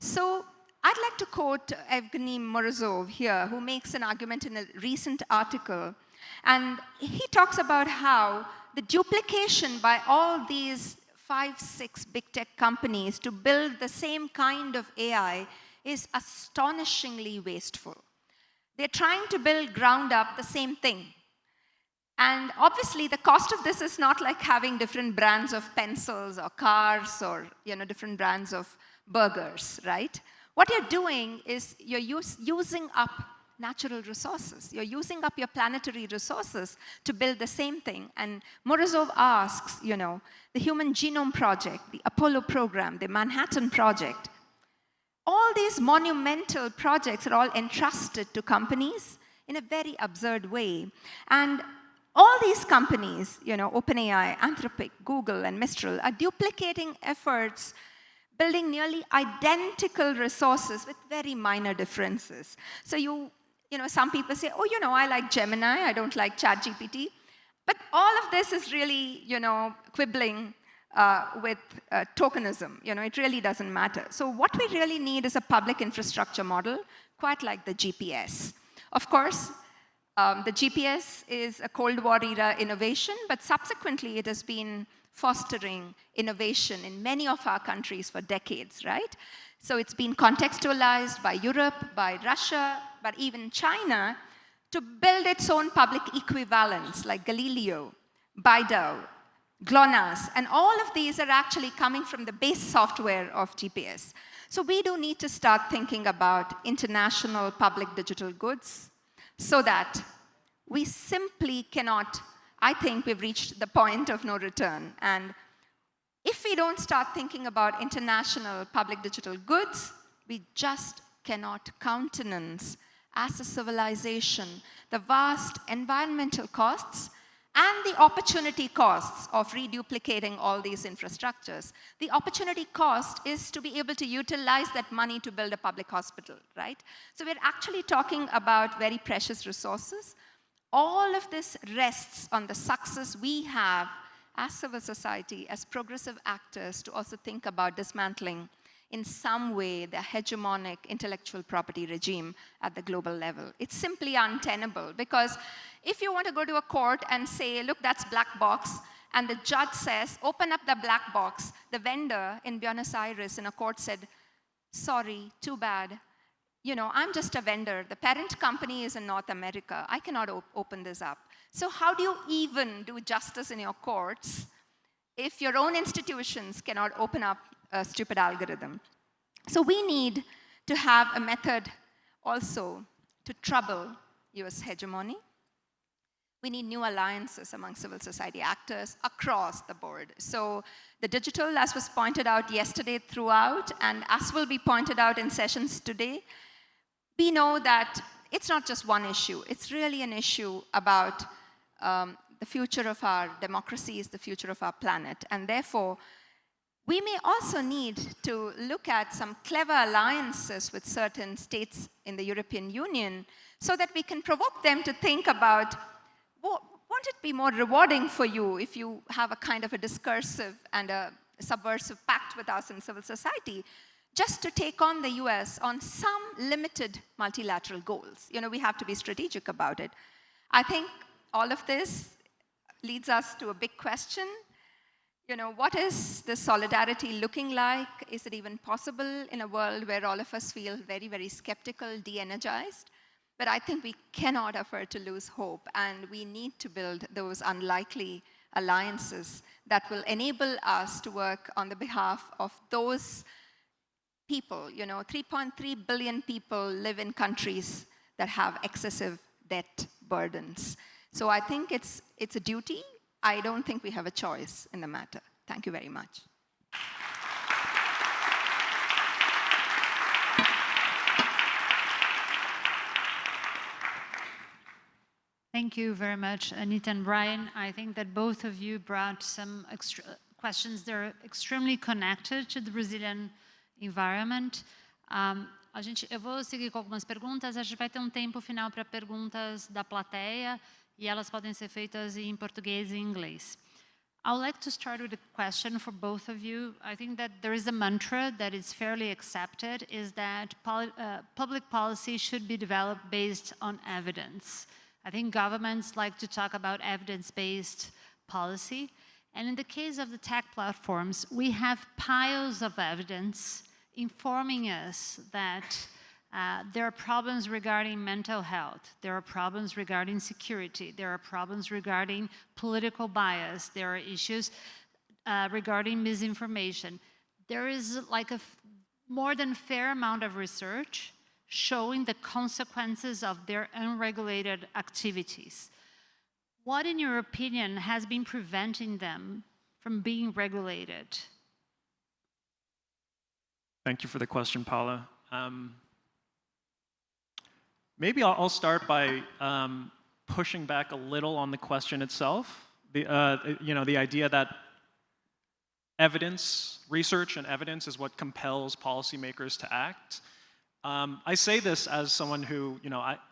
Speaker 3: So I'd like to quote Evgeny Morozov here, who makes an argument in a recent article. And he talks about how the duplication by all these 5, 6 big tech companies to build the same kind of AI is astonishingly wasteful. They're trying to build ground up the same thing. And obviously, the cost of this is not like having different brands of pencils or cars or different brands of burgers, right? What you're doing is you're using up natural resources. You're using up your planetary resources to build the same thing. And Morozov asks, the Human Genome Project, the Apollo program, the Manhattan Project, all these monumental projects are all entrusted to companies in a very absurd way. And all these companies, OpenAI, Anthropic, Google, and Mistral, are duplicating efforts, building nearly identical resources with very minor differences. So some people say, I like Gemini, I don't like ChatGPT. But all of this is really, quibbling with tokenism. It really doesn't matter. So what we really need is a public infrastructure model, quite like the GPS. Of course, the GPS is a Cold War era innovation, but subsequently it has been fostering innovation in many of our countries for decades, right? So it's been contextualized by Europe, by Russia, but even China to build its own public equivalents like Galileo, Beidou, GLONASS, and all of these are actually coming from the base software of GPS. So we do need to start thinking about international public digital goods so that we simply cannot, I think we've reached the point of no return. And if we don't start thinking about international public digital goods, we just cannot countenance as a civilization the vast environmental costs and the opportunity costs of reduplicating all these infrastructures. The opportunity cost is to be able to utilize that money to build a public hospital, right? So we're actually talking about very precious resources. All of this rests on the success we have as civil society, as progressive actors, to also think about dismantling in some way the hegemonic intellectual property regime at the global level. It's simply untenable, because if you want to go to a court and say, look, that's black box, and the judge says, open up the black box, the vendor in Buenos Aires in a court said, sorry, too bad. You know, I'm just a vendor. The parent company is in North America. I cannot open this up. So how do you even do justice in your courts if your own institutions cannot open up a stupid algorithm? So we need to have a method also to trouble US hegemony. We need new alliances among civil society actors across the board. So the digital, as was pointed out yesterday throughout, and as will be pointed out in sessions today, we know that it's not just one issue. It's really an issue about the future of our democracies, the future of our planet. And therefore, we may also need to look at some clever alliances with certain states in the European Union so that we can provoke them to think about, won't it be more rewarding for you if you have a kind of a discursive and a subversive pact with us in civil society, just to take on the US on some limited multilateral goals? You know, we have to be strategic about it. I think all of this leads us to a big question. You know, what is this solidarity looking like? Is it even possible in a world where all of us feel very, very skeptical, de-energized? But I think we cannot afford to lose hope, and we need to build those unlikely alliances that will enable us to work on the behalf of those people. You know, 3.3 billion people live in countries that have excessive debt burdens. So I think it's a duty. I don't think we have a choice in the matter. Thank you very much.
Speaker 1: Thank you very much, Anita and Brian. I think that both of you brought some questions that are extremely connected to the Brazilian environment. Eu vou seguir com algumas perguntas. A gente vai ter tempo final para perguntas da plateia, e elas podem ser feitas em português e em inglês. I would like to start with a question for both of you. I think that there is a mantra that is fairly accepted, is that public policy should be developed based on evidence. I think governments like to talk about evidence-based policy. And in the case of the tech platforms, we have piles of evidence informing us that there are problems regarding mental health, there are problems regarding security, there are problems regarding political bias, there are issues regarding misinformation. There is like a more than fair amount of research showing the consequences of their unregulated activities. What, in your opinion, has been preventing them from being regulated?
Speaker 2: Thank you for the question, Paula. Maybe I'll start by pushing back a little on the question itself. The idea that evidence, research and evidence is what compels policymakers to act. I say this as someone who,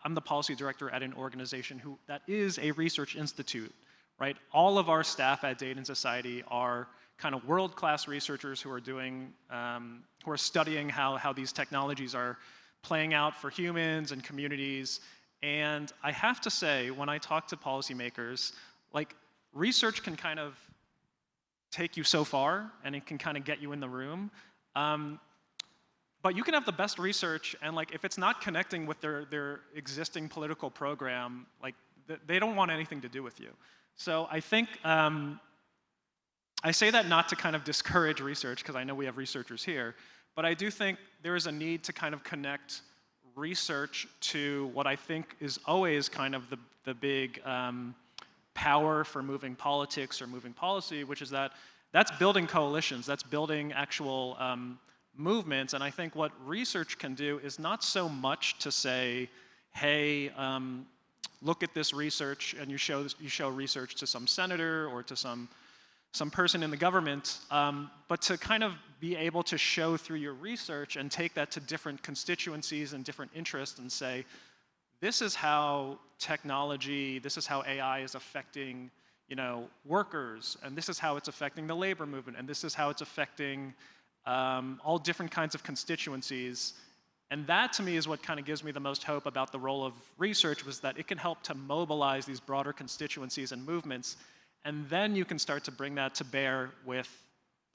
Speaker 2: I'm the policy director at an organization that is a research institute, right? All of our staff at Data and Society are kind of world-class researchers who are doing, who are studying how these technologies are playing out for humans and communities. And I have to say, when I talk to policymakers, like, research can kind of take you so far, and it can kind of get you in the room. But you can have the best research, and like, if it's not connecting with their existing political program, like, they don't want anything to do with you. So I think, I say that not to kind of discourage research, because I know we have researchers here, but I do think there is a need to kind of connect research to what I think is always kind of the big power for moving politics or moving policy, which is that's building coalitions, that's building actual movements. And I think what research can do is not so much to say, hey, look at this research, and you show research to some senator or to some person in the government, but to kind of be able to show through your research and take that to different constituencies and different interests and say, this is how technology, this is how AI is affecting, workers, and this is how it's affecting the labor movement, and this is how it's affecting all different kinds of constituencies. And that, to me, is what kind of gives me the most hope about the role of research, was that it can help to mobilize these broader constituencies and movements, and then you can start to bring that to bear with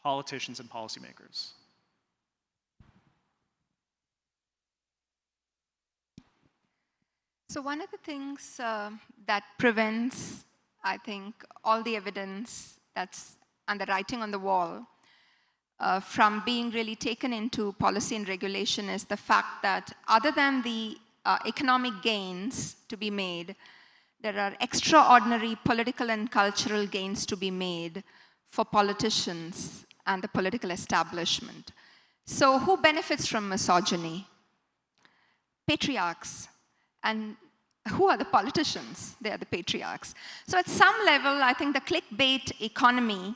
Speaker 2: politicians and policymakers.
Speaker 3: So one of the things that prevents, I think, all the evidence that's and the writing on the wall from being really taken into policy and regulation is the fact that other than the economic gains to be made, there are extraordinary political and cultural gains to be made for politicians and the political establishment. So who benefits from misogyny? Patriarchs. And who are the politicians? They are the patriarchs. So at some level, I think the clickbait economy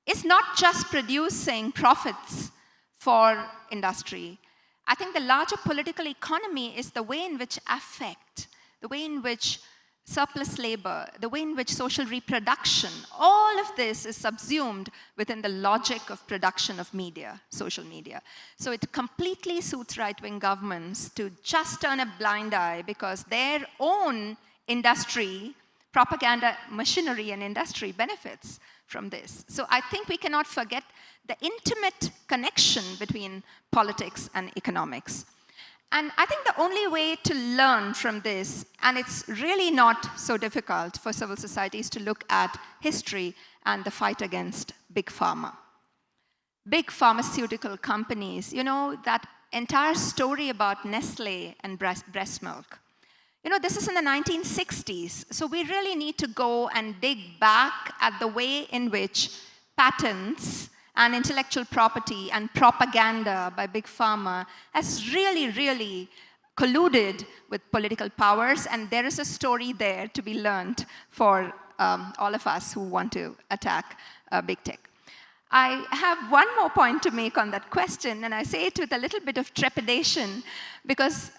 Speaker 3: is not just producing profits for industry. I think the larger political economy is the way in which affect, the way in which surplus labor, the way in which social reproduction, all of this is subsumed within the logic of production of media, social media. So it completely suits right-wing governments to just turn a blind eye because their own industry, propaganda machinery and industry benefits from this. So I think we cannot forget the intimate connection between politics and economics. And I think the only way to learn from this, and it's really not so difficult for civil societies to look at history and the fight against big pharma. Big pharmaceutical companies, that entire story about Nestle and breast milk. This is in the 1960s, so we really need to go and dig back at the way in which patents and intellectual property and propaganda by big pharma has really, really colluded with political powers, and there is a story there to be learned for all of us who want to attack big tech. I have one more point to make on that question, and I say it with a little bit of trepidation because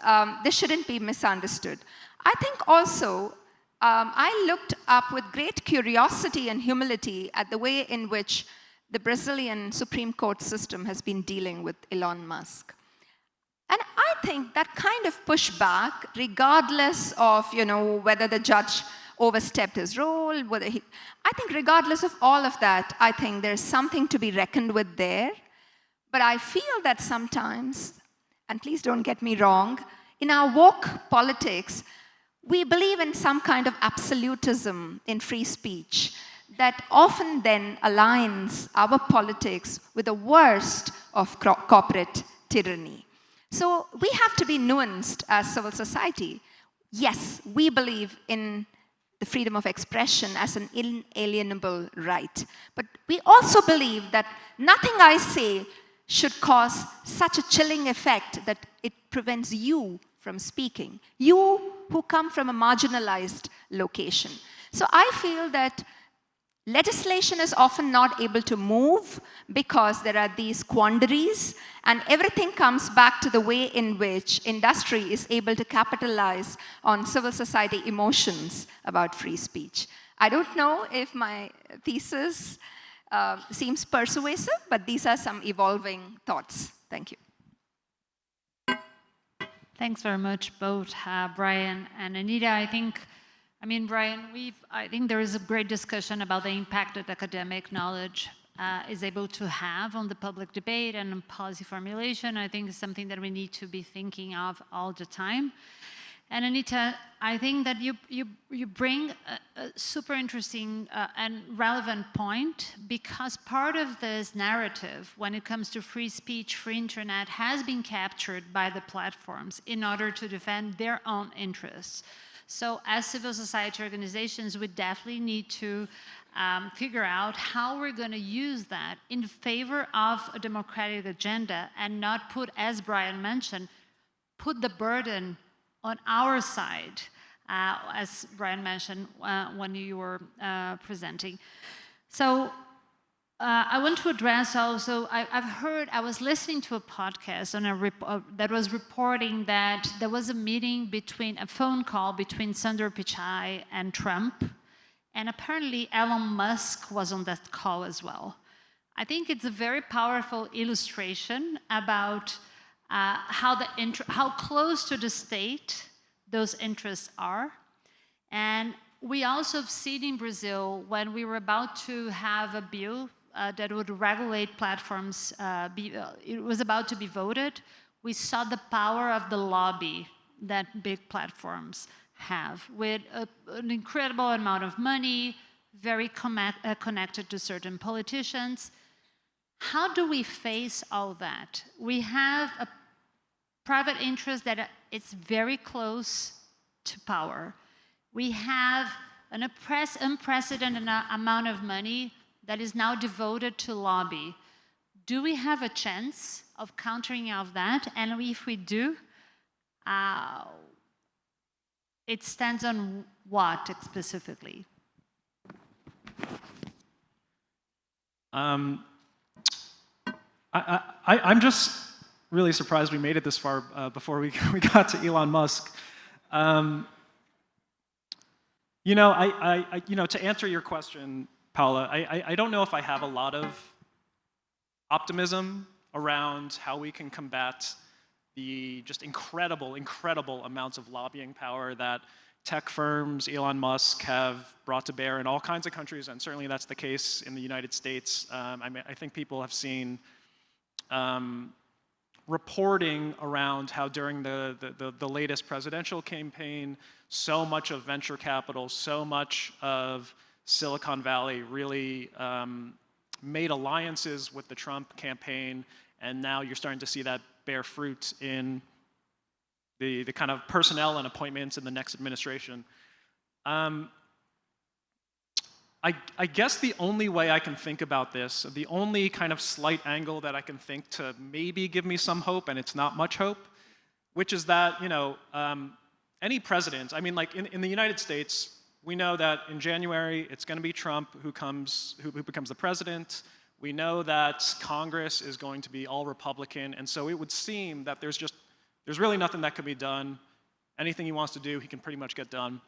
Speaker 3: this shouldn't be misunderstood. I think also I looked up with great curiosity and humility at the way in which the Brazilian Supreme Court system has been dealing with Elon Musk. And I think that kind of pushback, regardless of whether the judge overstepped his role, I think regardless of all of that, I think there's something to be reckoned with there. But I feel that sometimes, and please don't get me wrong, in our woke politics, we believe in some kind of absolutism in free speech that often then aligns our politics with the worst of corporate tyranny. So we have to be nuanced as civil society. Yes, we believe in the freedom of expression as an inalienable right. But we also believe that nothing I say should cause such a chilling effect that it prevents you from speaking, you who come from a marginalized location. So I feel that legislation is often not able to move because there are these quandaries, and everything comes back to the way in which industry is able to capitalize on civil society emotions about free speech. I don't know if my thesis seems persuasive, but these are some evolving thoughts. Thank you.
Speaker 1: Thanks very much, both Brian and Anita. I mean, Brian, I think there is a great discussion about the impact that academic knowledge is able to have on the public debate and on policy formulation. I think it's something that we need to be thinking of all the time. And Anita, I think that you bring a super interesting and relevant point, because part of this narrative when it comes to free speech, free internet, has been captured by the platforms in order to defend their own interests. So as civil society organizations, we definitely need to figure out how we're going to use that in favor of a democratic agenda, and not put, as Brian mentioned, put the burden on our side, as Brian mentioned when you were presenting. So I want to address also, I was listening to a podcast on that was reporting that there was a phone call between Sundar Pichai and Trump, and apparently Elon Musk was on that call as well. I think it's a very powerful illustration about how close to the state those interests are. And we also have seen in Brazil, when we were about to have a bill that would regulate platforms, it was about to be voted, we saw the power of the lobby that big platforms have, with an incredible amount of money, very connected to certain politicians. How do we face all that? We have a private interest that it's very close to power. We have an unprecedented amount of money that is now devoted to lobby. Do we have a chance of countering all of that? And if we do, it stands on what specifically?
Speaker 2: I'm just really surprised we made it this far before we got to Elon Musk. You know, to answer your question, Paula, I don't know if I have a lot of optimism around how we can combat the just incredible amounts of lobbying power that tech firms, Elon Musk, have brought to bear in all kinds of countries, and certainly that's the case in the United States. I think people have seen reporting around how during the latest presidential campaign, so much of venture capital, so much of Silicon Valley really made alliances with the Trump campaign, and now you're starting to see that bear fruit in the kind of personnel and appointments in the next administration. I guess the only way I can think about this, the only kind of slight angle that I can think to maybe give me some hope, and it's not much hope, which is that, you know, any president, I mean, like in the United States, we know that in January it's going to be Trump who becomes the president. We know that Congress is going to be all Republican, and so it would seem that there's really nothing that can be done. Anything he wants to do, he can pretty much get done.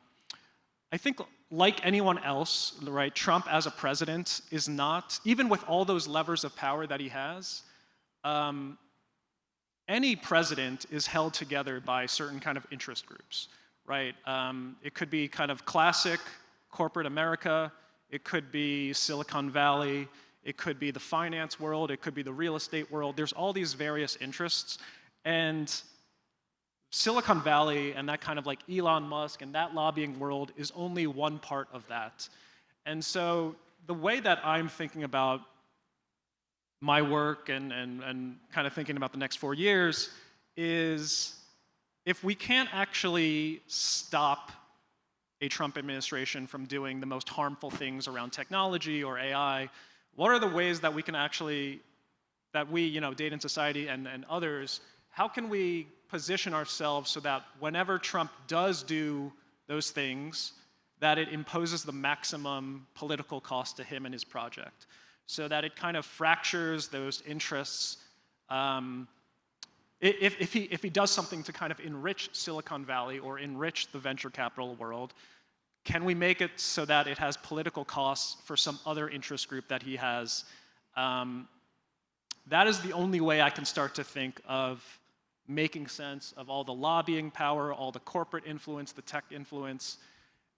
Speaker 2: I think, like anyone else, right, Trump as a president is not, even with all those levers of power that he has, any president is held together by certain kind of interest groups, right? It could be kind of classic corporate America, it could be Silicon Valley, it could be the finance world, it could be the real estate world. There's all these various interests, and Silicon Valley and that kind of like Elon Musk and that lobbying world is only one part of that. And so the way that I'm thinking about my work and kind of thinking about the next 4 years is, if we can't actually stop a Trump administration from doing the most harmful things around technology or AI, what are the ways that we can actually, that we, you know, Data and Society and others, how can we position ourselves so that whenever Trump does do those things, that it imposes the maximum political cost to him and his project, so that it kind of fractures those interests. If he does something to kind of enrich Silicon Valley or enrich the venture capital world, can we make it so that it has political costs for some other interest group that he has? That is the only way I can start to think of making sense of all the lobbying power, all the corporate influence, the tech influence.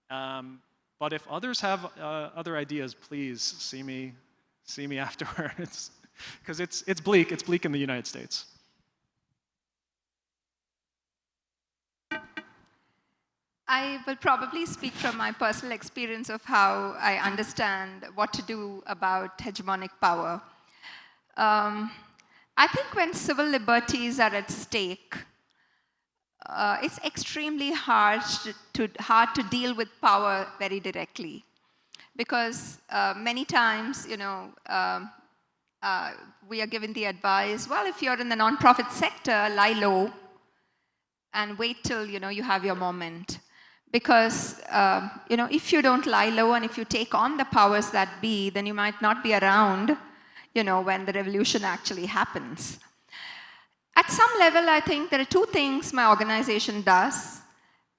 Speaker 2: But if others have other ideas, please see me afterwards, because it's bleak in the United States.
Speaker 3: I will probably speak from my personal experience of how I understand what to do about hegemonic power. I think when civil liberties are at stake, it's extremely hard to deal with power very directly, because many times, we are given the advice, well, if you're in the nonprofit sector, lie low and wait till you have your moment. Because if you don't lie low and if you take on the powers that be, then you might not be around when the revolution actually happens. At some level, I think there are two things my organization does.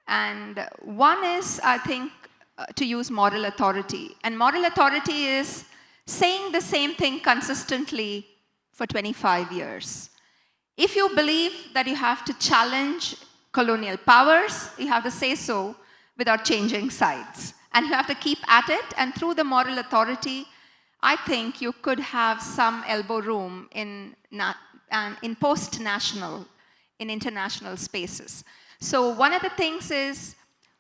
Speaker 3: And one is, I think, to use moral authority. And moral authority is saying the same thing consistently for 25 years. If you believe that you have to challenge colonial powers, you have to say so without changing sides. And you have to keep at it, and through the moral authority, I think you could have some elbow room in post-national, in international spaces. So one of the things is,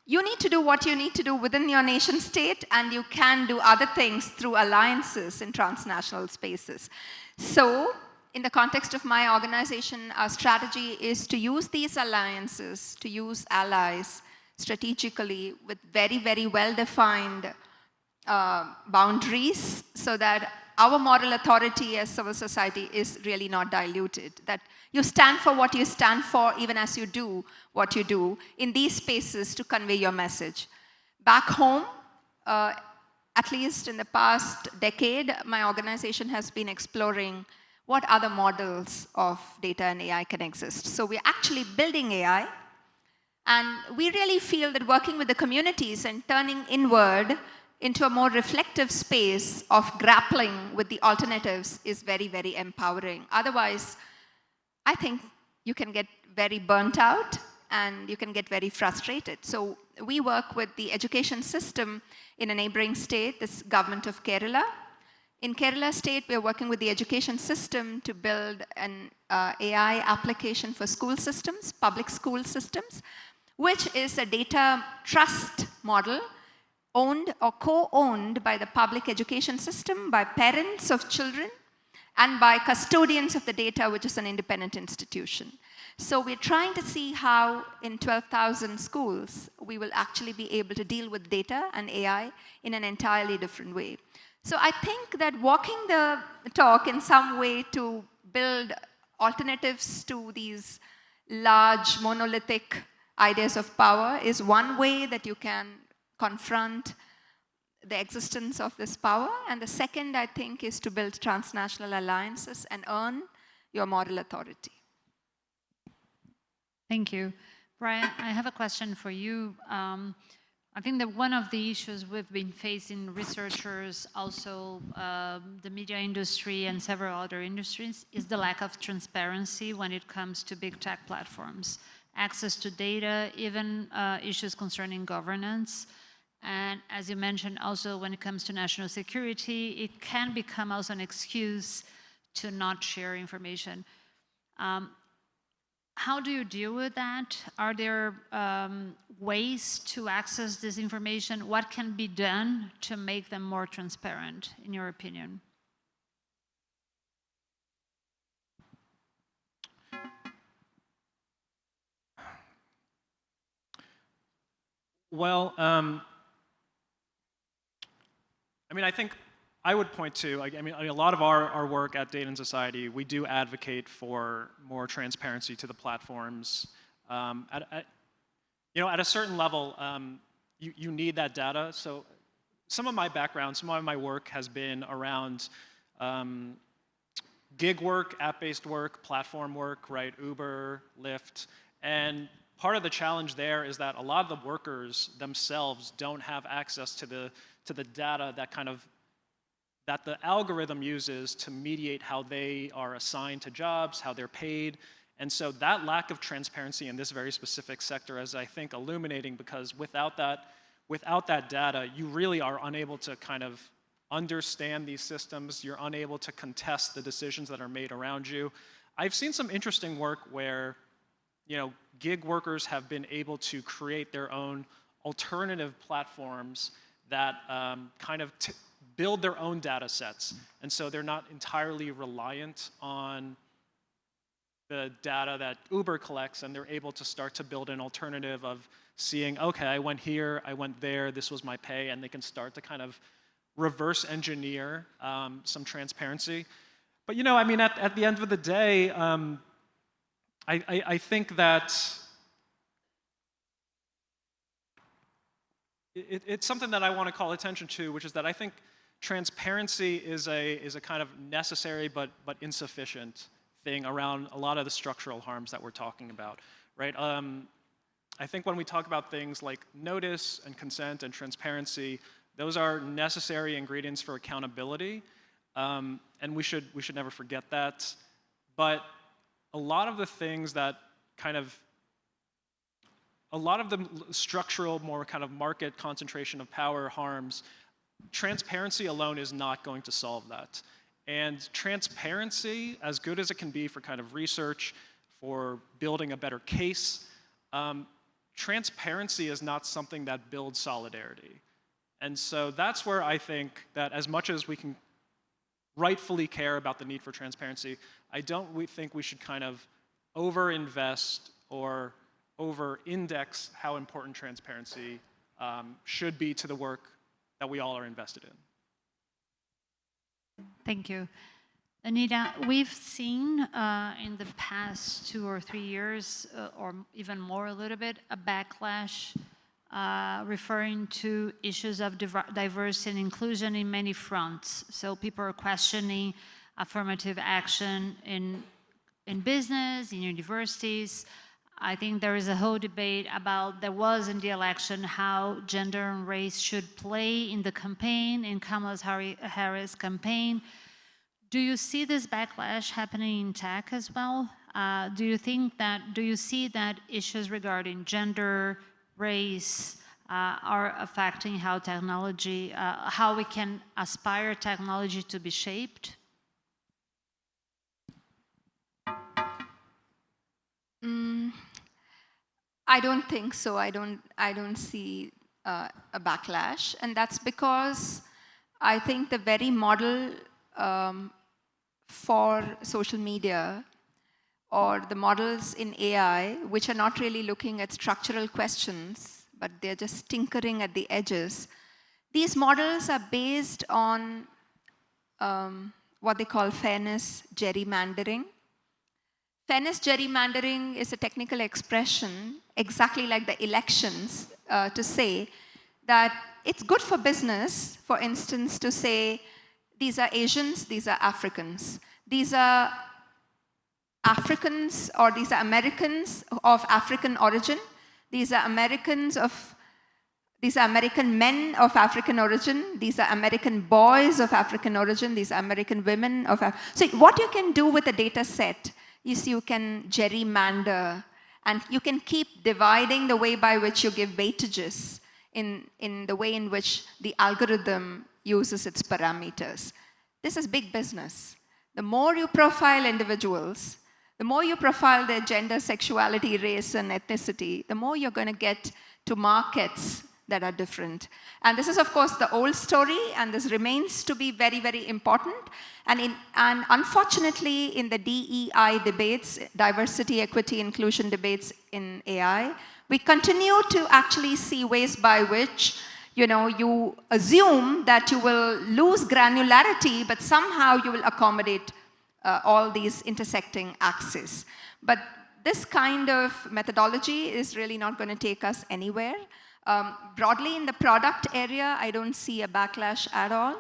Speaker 3: you need to do what you need to do within your nation state, and you can do other things through alliances in transnational spaces. So in the context of my organization, our strategy is to use these alliances, to use allies strategically with very, very well-defined boundaries, so that our moral authority as civil society is really not diluted. That you stand for what you stand for, even as you do what you do in these spaces to convey your message. Back home, at least in the past decade, my organization has been exploring what other models of data and AI can exist. So we're actually building AI, and we really feel that working with the communities and turning inward into a more reflective space of grappling with the alternatives is very, very empowering. Otherwise, I think you can get very burnt out and you can get very frustrated. So we work with the education system in a neighboring state, this government of Kerala. In Kerala state, we're working with the education system to build an AI application for school systems, public school systems, which is a data trust model owned or co-owned by the public education system, by parents of children, and by custodians of the data, which is an independent institution. So we're trying to see how in 12,000 schools, we will actually be able to deal with data and AI in an entirely different way. So I think that walking the talk in some way to build alternatives to these large monolithic ideas of power is one way that you can confront the existence of this power. And the second, I think, is to build transnational alliances and earn your moral authority.
Speaker 1: Thank you. Brian, I have a question for you. I think that one of the issues we've been facing, researchers, also the media industry and several other industries, is the lack of transparency when it comes to big tech platforms. Access to data, even issues concerning governance. And as you mentioned, also when it comes to national security, it can become also an excuse to not share information. How do you deal with that? Are there ways to access this information? What can be done to make them more transparent, in your opinion?
Speaker 2: Well, I mean, I think I would point to, a lot of our work at Data and Society, we do advocate for more transparency to the platforms. At a certain level, you need that data. So some of my background, some of my work has been around gig work, app-based work, platform work, right? Uber, Lyft. And part of the challenge there is that a lot of the workers themselves don't have access to the data that the algorithm uses to mediate how they are assigned to jobs, how they're paid, And so that lack of transparency in this very specific sector is, I think, illuminating, because without that data, you really are unable to kind of understand these systems. You're unable to contest the decisions that are made around you. I've seen some interesting work where, gig workers have been able to create their own alternative platforms that kind of build their own data sets. And so they're not entirely reliant on the data that Uber collects, and they're able to start to build an alternative of seeing, okay, I went here, I went there, this was my pay, and they can start to kind of reverse engineer some transparency. But I mean, at the end of the day, I think that it's something that I want to call attention to, which is that I think transparency is a kind of necessary but insufficient thing around a lot of the structural harms that we're talking about, right? I think when we talk about things like notice and consent and transparency, those are necessary ingredients for accountability, and we should never forget that. But a lot of the things that a lot of the structural, more kind of market concentration of power harms, transparency alone is not going to solve that. And transparency, as good as it can be for kind of research, for building a better case, transparency is not something that builds solidarity. And so that's where I think that as much as we can rightfully care about the need for transparency, we think we should kind of over-invest or over-index how important transparency should be to the work that we all are invested in.
Speaker 1: Thank you. Anita, we've seen in the past 2 or 3 years, or even more a little bit, a backlash referring to issues of diversity and inclusion in many fronts. So people are questioning affirmative action in business, in universities. I think there is a whole debate about, there was in the election, how gender and race should play in the campaign, in Kamala Harris' campaign. Do you see this backlash happening in tech as well? Do you see that issues regarding gender, race, are affecting how technology, how we can aspire technology to be shaped?
Speaker 3: I don't think so. I don't see a backlash, and that's because I think the very model for social media, or the models in AI, which are not really looking at structural questions, but they're just tinkering at the edges, these models are based on what they call fairness gerrymandering. Fairness gerrymandering is a technical expression, exactly like the elections, to say that it's good for business, for instance, to say, these are Asians, these are Africans. These are Africans, or these are Americans of African origin. These are American men of African origin. These are American boys of African origin. These are American women of So what you can do with a data set is you can gerrymander, and you can keep dividing the way by which you give weightages in the way in which the algorithm uses its parameters. This is big business. The more you profile individuals, the more you profile their gender, sexuality, race, and ethnicity, the more you're going to get to markets that are different. And this is, of course, the old story, and this remains to be very, very important. And unfortunately, in the DEI debates, diversity, equity, inclusion debates in AI, we continue to actually see ways by which you assume that you will lose granularity, but somehow you will accommodate all these intersecting axes. But this kind of methodology is really not going to take us anywhere. Broadly in the product area, I don't see a backlash at all.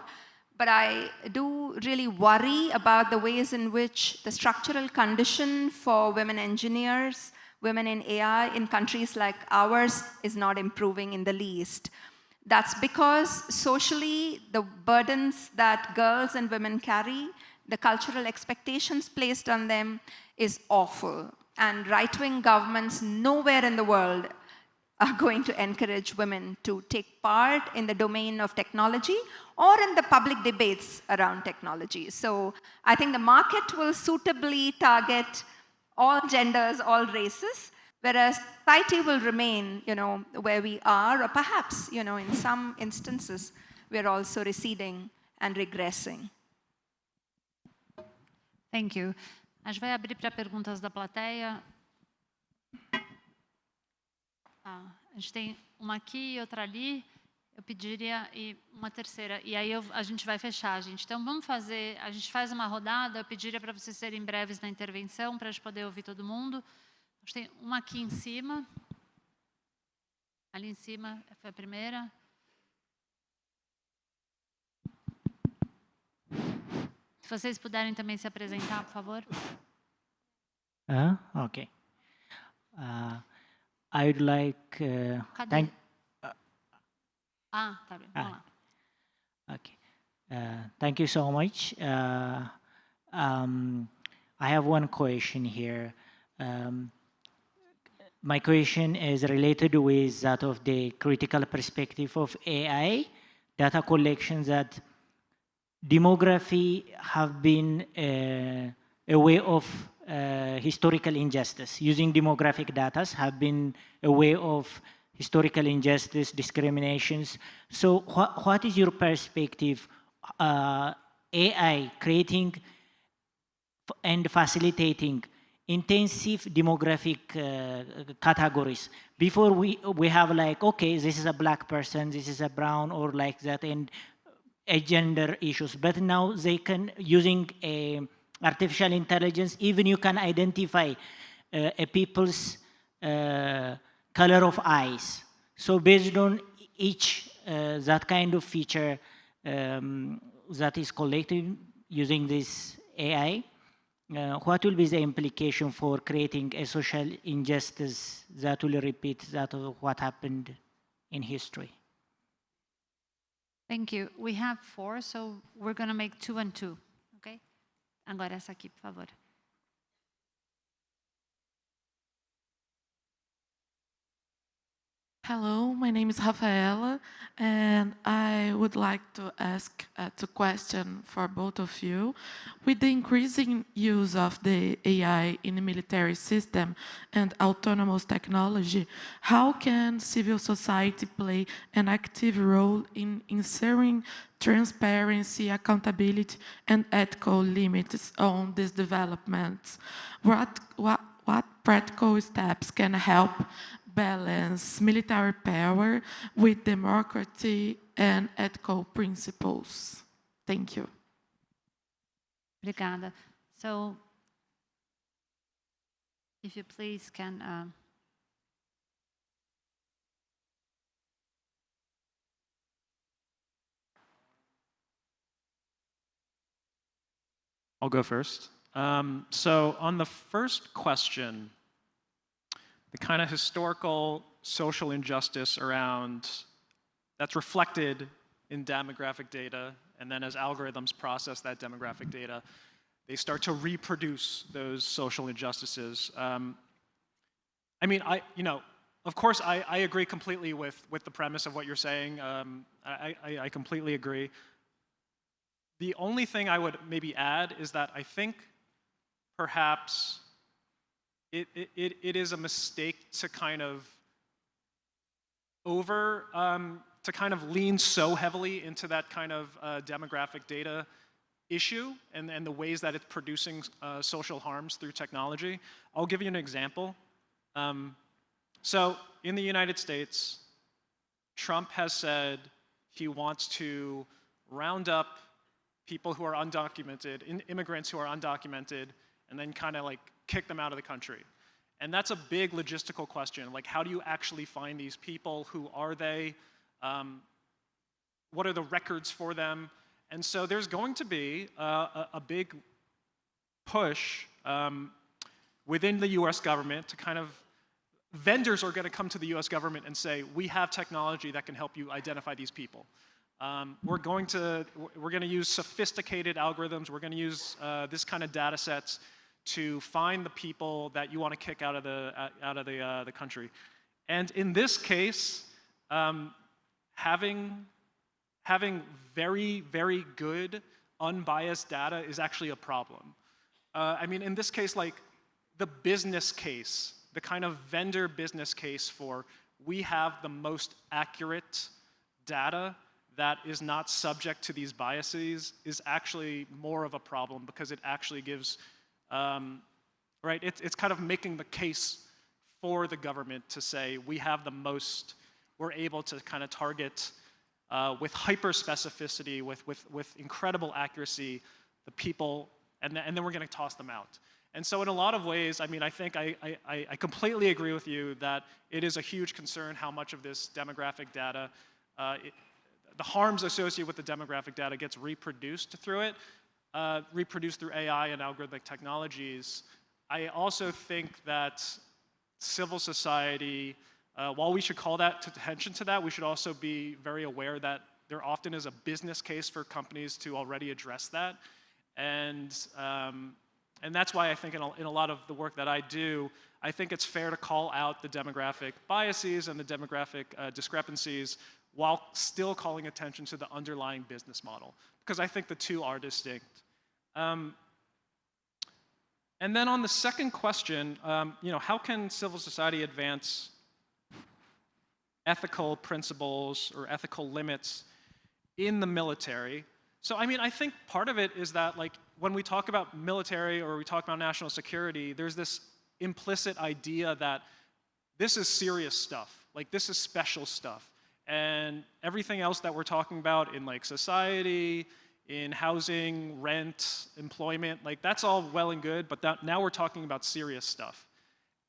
Speaker 3: But I do really worry about the ways in which the structural condition for women engineers, women in AI in countries like ours is not improving in the least. That's because socially, the burdens that girls and women carry, the cultural expectations placed on them is awful. And right-wing governments nowhere in the world are going to encourage women to take part in the domain of technology or in the public debates around technology. So I think the market will suitably target all genders, all races, whereas society will remain, where we are, or perhaps, in some instances, we're also receding and regressing.
Speaker 1: Thank you. A gente vai abrir para perguntas da plateia. A gente tem uma aqui e outra ali. Eu pediria e uma terceira. E aí a gente vai fechar, gente. Então vamos fazer. A gente faz uma rodada. Eu pediria para vocês serem breves na intervenção para a gente poder ouvir todo mundo. A gente tem uma aqui em cima. Ali em cima foi a primeira. Se vocês puderem também se apresentar, por favor.
Speaker 4: Okay. I would like.
Speaker 1: Cadê? Tá bem. Vamos lá.
Speaker 4: Okay. Thank you so much. I have one question here. My question is related with that of the critical perspective of AI, data collections that demography have been a way of historical injustice. Using demographic data have been a way of historical injustice, discriminations. So what is your perspective, AI creating and facilitating intensive demographic categories? Before we have like, okay, this is a black person, this is a brown, or like that, and gender issues. But now they can, using artificial intelligence, even you can identify a people's color of eyes. So based on each that kind of feature that is collected using this AI, what will be the implication for creating a social injustice that will repeat that of what happened in history?
Speaker 1: Thank you. We have 4, so we're going to make 2 and 2. Okay? Agora essa aqui, por favor.
Speaker 5: Hello, my name is Rafaela, and I would like to ask a question for both of you. With the increasing use of the AI in the military system and autonomous technology, how can civil society play an active role in ensuring transparency, accountability, and ethical limits on these developments? What practical steps can help balance military power with democracy and ethical principles? Thank you.
Speaker 1: Obrigada. So, if you please can...
Speaker 2: I'll go first. So on the first question, the kind of historical social injustice around that's reflected in demographic data, and then as algorithms process that demographic data, they start to reproduce those social injustices. I mean, of course, I agree completely with the premise of what you're saying. I completely agree. The only thing I would maybe add is that I think perhaps it is a mistake to kind of lean so heavily into that kind of demographic data issue and the ways that it's producing social harms through technology. I'll give you an example. So in the United States, Trump has said he wants to round up people who are undocumented, immigrants who are undocumented, and then kind of like kick them out of the country. And that's a big logistical question. Like, how do you actually find these people? Who are they? What are the records for them? And so there's going to be a big push within the US government to kind of, vendors are going to come to the US government and say, we have technology that can help you identify these people. We're going to use sophisticated algorithms. We're going to use this kind of data sets to find the people that you want to kick out of the country. And in this case, having very, very good, unbiased data is actually a problem. I mean, in this case, like the business case, the kind of vendor business case for we have the most accurate data that is not subject to these biases is actually more of a problem because it actually gives, right, it's kind of making the case for the government to say we have the most, we're able to kind of target with hyper specificity, with incredible accuracy, the people, and then we're going to toss them out. And so in a lot of ways, I mean, I think I completely agree with you that it is a huge concern how much of this demographic data, the harms associated with the demographic data gets reproduced through it, reproduced through AI and algorithmic technologies. I also think that civil society, while we should call that attention to that, we should also be very aware that there often is a business case for companies to already address that. And that's why I think in a lot of the work that I do, I think it's fair to call out the demographic biases and the demographic discrepancies while still calling attention to the underlying business model, because I think the two are distinct. And then on the second question, you know, how can civil society advance ethical principles or ethical limits in the military? So, I mean, I think part of it is that, like, when we talk about military or we talk about national security, there's this implicit idea that this is serious stuff, like this is special stuff. And everything else that we're talking about in like society, in housing, rent, employment, like that's all well and good, but now we're talking about serious stuff.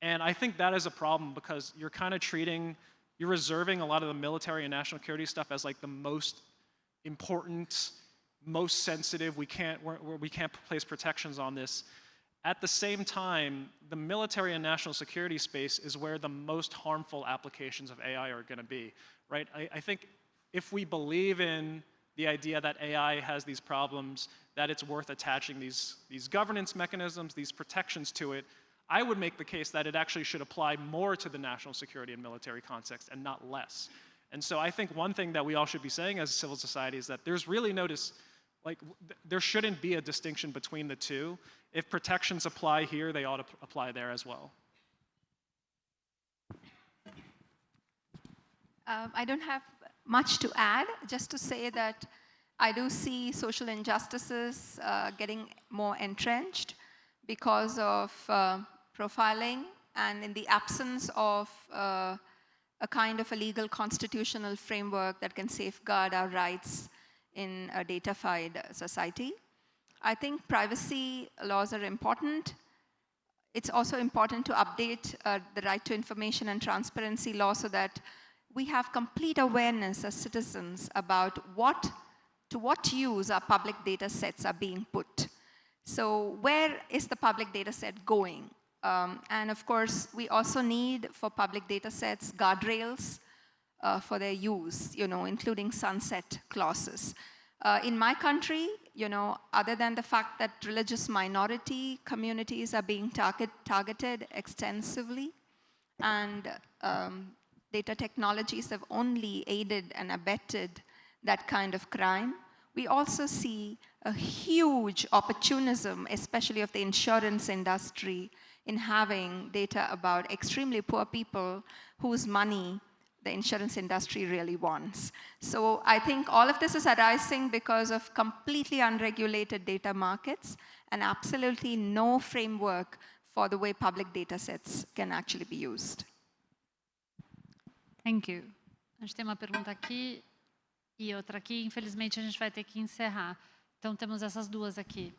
Speaker 2: And I think that is a problem because you're kind of you're reserving a lot of the military and national security stuff as like the most important, most sensitive, we can't place protections on this. At the same time, the military and national security space is where the most harmful applications of AI are going to be, right? I think if we believe in the idea that AI has these problems, that it's worth attaching these governance mechanisms, these protections to it, I would make the case that it actually should apply more to the national security and military context and not less. And so I think one thing that we all should be saying as a civil society is that there's really there shouldn't be a distinction between the two. If protections apply here, they ought to apply there as well.
Speaker 3: I don't have much to add, just to say that I do see social injustices getting more entrenched because of profiling, and in the absence of a kind of a legal constitutional framework that can safeguard our rights in a data-fied society. I think privacy laws are important. It's also important to update the right to information and transparency law so that we have complete awareness as citizens about to what use our public data sets are being put. So where is the public data set going? And of course, we also need for public data sets guardrails for their use, including sunset clauses. In my country, other than the fact that religious minority communities are being targeted extensively, and data technologies have only aided and abetted that kind of crime, we also see a huge opportunism, especially of the insurance industry, in having data about extremely poor people whose money the insurance industry really wants. So I think all of this is arising because of completely unregulated data markets and absolutely no framework for the way public data sets can actually be used.
Speaker 1: Thank you. A gente tem uma pergunta aqui e outra aqui. Infelizmente, a gente vai ter que encerrar. Então, temos essas duas aqui.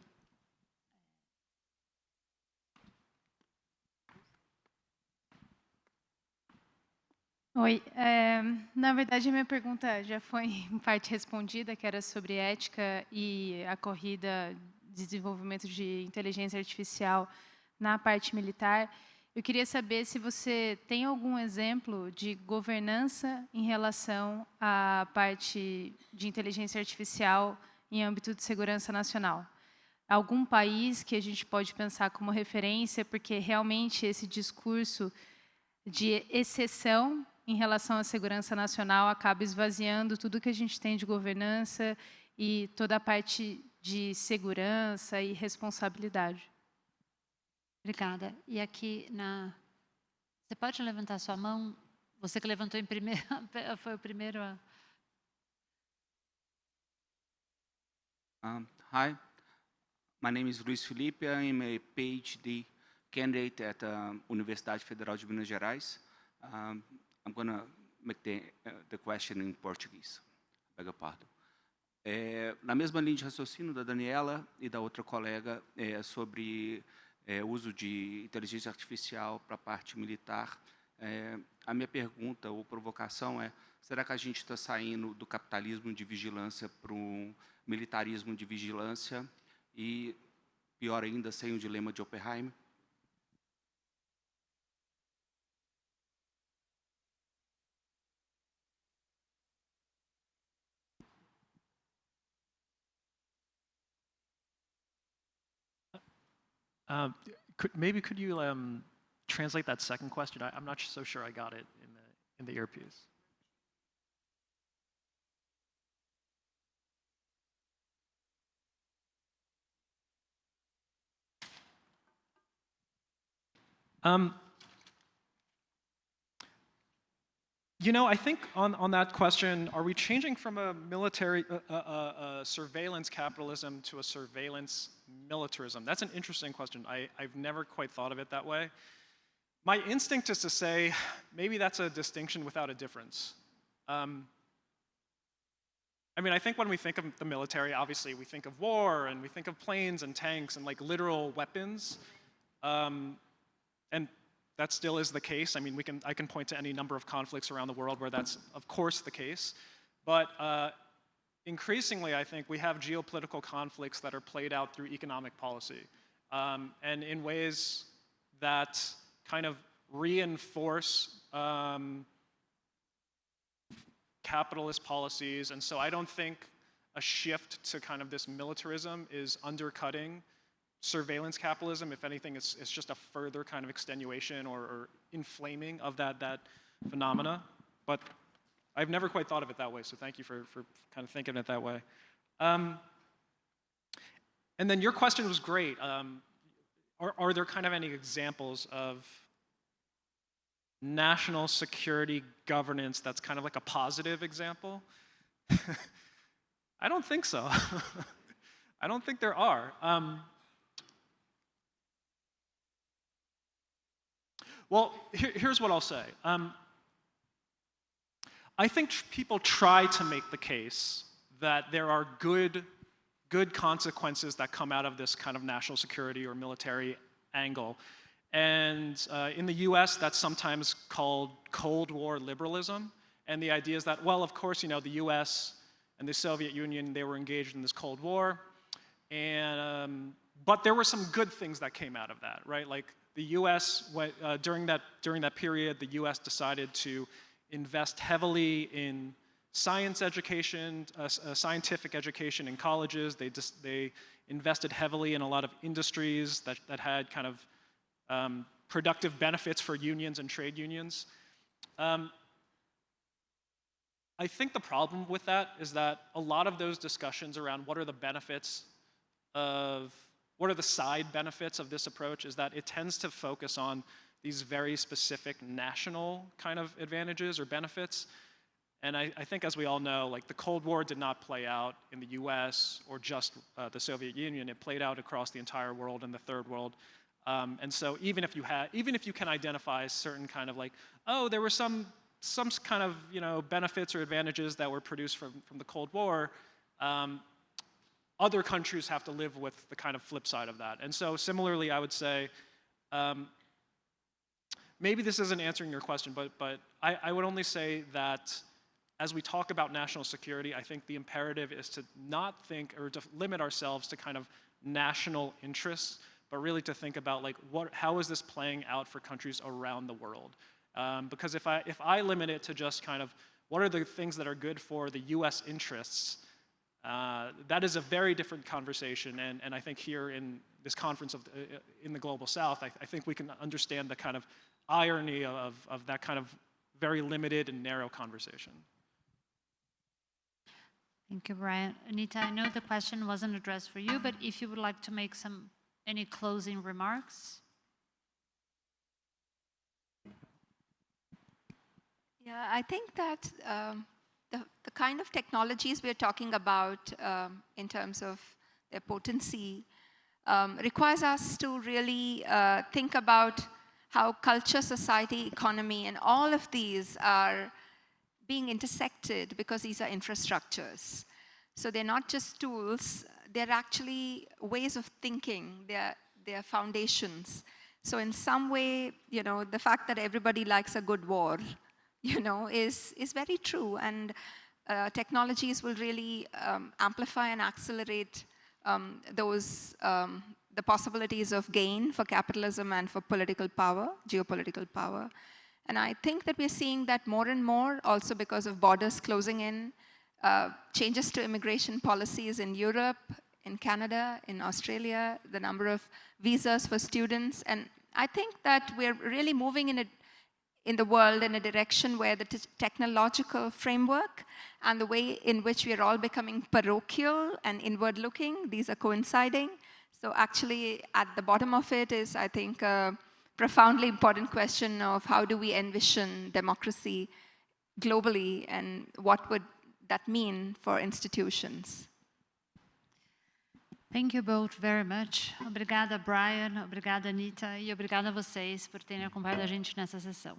Speaker 6: Oi, na verdade a minha pergunta já foi em parte respondida, que era sobre ética e a corrida de desenvolvimento de inteligência artificial na parte militar. Eu queria saber se você tem algum exemplo de governança em relação à parte de inteligência artificial em âmbito de segurança nacional. algum país que a gente pode pensar como referência, porque realmente esse discurso de exceção em relação à segurança nacional acaba esvaziando tudo que a gente tem de governança e toda a parte de segurança e responsabilidade.
Speaker 1: Obrigada. E aqui Você pode levantar sua mão? Você que levantou em primeiro, foi o primeiro a...
Speaker 7: Hi, my name is Luiz Felipe. I am a PhD candidate at the Universidade Federal de Minas Gerais. I'm going to make the question in Portuguese. Beg your pardon. Na mesma linha de raciocínio da Daniela e da outra colega sobre o uso de inteligência artificial para a parte militar, a minha pergunta ou provocação é: será que a gente está saindo do capitalismo de vigilância para um militarismo de vigilância e, pior ainda, sem o dilema de Oppenheimer?
Speaker 2: Maybe could you translate that second question? I'm not so sure I got it in the earpiece. You know, I think on that question, are we changing from a military surveillance capitalism to a surveillance militarism? That's an interesting question. I've never quite thought of it that way. My instinct is to say maybe that's a distinction without a difference. I mean, I think when we think of the military, obviously we think of war and we think of planes and tanks and like literal weapons. And that still is the case. I mean, I can point to any number of conflicts around the world where that's, of course, the case. But increasingly, I think we have geopolitical conflicts that are played out through economic policy, and in ways that kind of reinforce capitalist policies. And so I don't think a shift to kind of this militarism is undercutting surveillance capitalism. If anything, it's just a further kind of extenuation or inflaming of that phenomena. But I've never quite thought of it that way, so thank you for kind of thinking it that way. And then your question was great. Are there kind of any examples of national security governance that's kind of like a positive example? I don't think so. I don't think there are. Well, here's what I'll say. I think people try to make the case that there are good consequences that come out of this kind of national security or military angle. And in the US, that's sometimes called Cold War liberalism. And the idea is that, well, of course, you know, the US and the Soviet Union, they were engaged in this Cold War. And, but there were some good things that came out of that, right? Like the US, during that period, the US decided to invest heavily in science education, scientific education in colleges. They invested heavily in a lot of industries that had kind of productive benefits for unions and trade unions. I think the problem with that is that a lot of those discussions around what are the benefits of, what are the side benefits of this approach is that it tends to focus on these very specific national kind of advantages or benefits. And I think, as we all know, like the Cold War did not play out in the US or just the Soviet Union. It played out across the entire world and the third world. And so even if you can identify certain kind of like, oh, there were some kind of, you know, benefits or advantages that were produced from the Cold War, other countries have to live with the kind of flip side of that. And so similarly, I would say, maybe this isn't answering your question, but I would only say that as we talk about national security, I think the imperative is to not think or to limit ourselves to kind of national interests, but really to think about like how is this playing out for countries around the world? Because if I limit it to just kind of what are the things that are good for the US interests, That is a very different conversation, and I think here in this conference in the Global South, I think we can understand the kind of irony of that kind of very limited and narrow conversation.
Speaker 1: Thank you, Brian. Anita, I know the question wasn't addressed for you, but if you would like to make any closing remarks.
Speaker 3: Yeah, I think that the kind of technologies we're talking about in terms of their potency requires us to really think about how culture, society, economy, and all of these are being intersected because these are infrastructures. So they're not just tools, they're actually ways of thinking, they're foundations. So in some way, the fact that everybody likes a good war, is very true. And technologies will really amplify and accelerate the possibilities of gain for capitalism and for political power, geopolitical power. And I think that we're seeing that more and more, also because of borders closing in, changes to immigration policies in Europe, in Canada, in Australia, the number of visas for students. And I think that we're really moving in the world in a direction where the technological framework and the way in which we are all becoming parochial and inward-looking, these are coinciding. So actually, at the bottom of it is, I think, a profoundly important question of how do we envision democracy globally, and what would that mean for institutions?
Speaker 1: Thank you both very much. Obrigada, Brian. Obrigada, Anita. E obrigada a vocês por terem acompanhado a gente nessa sessão.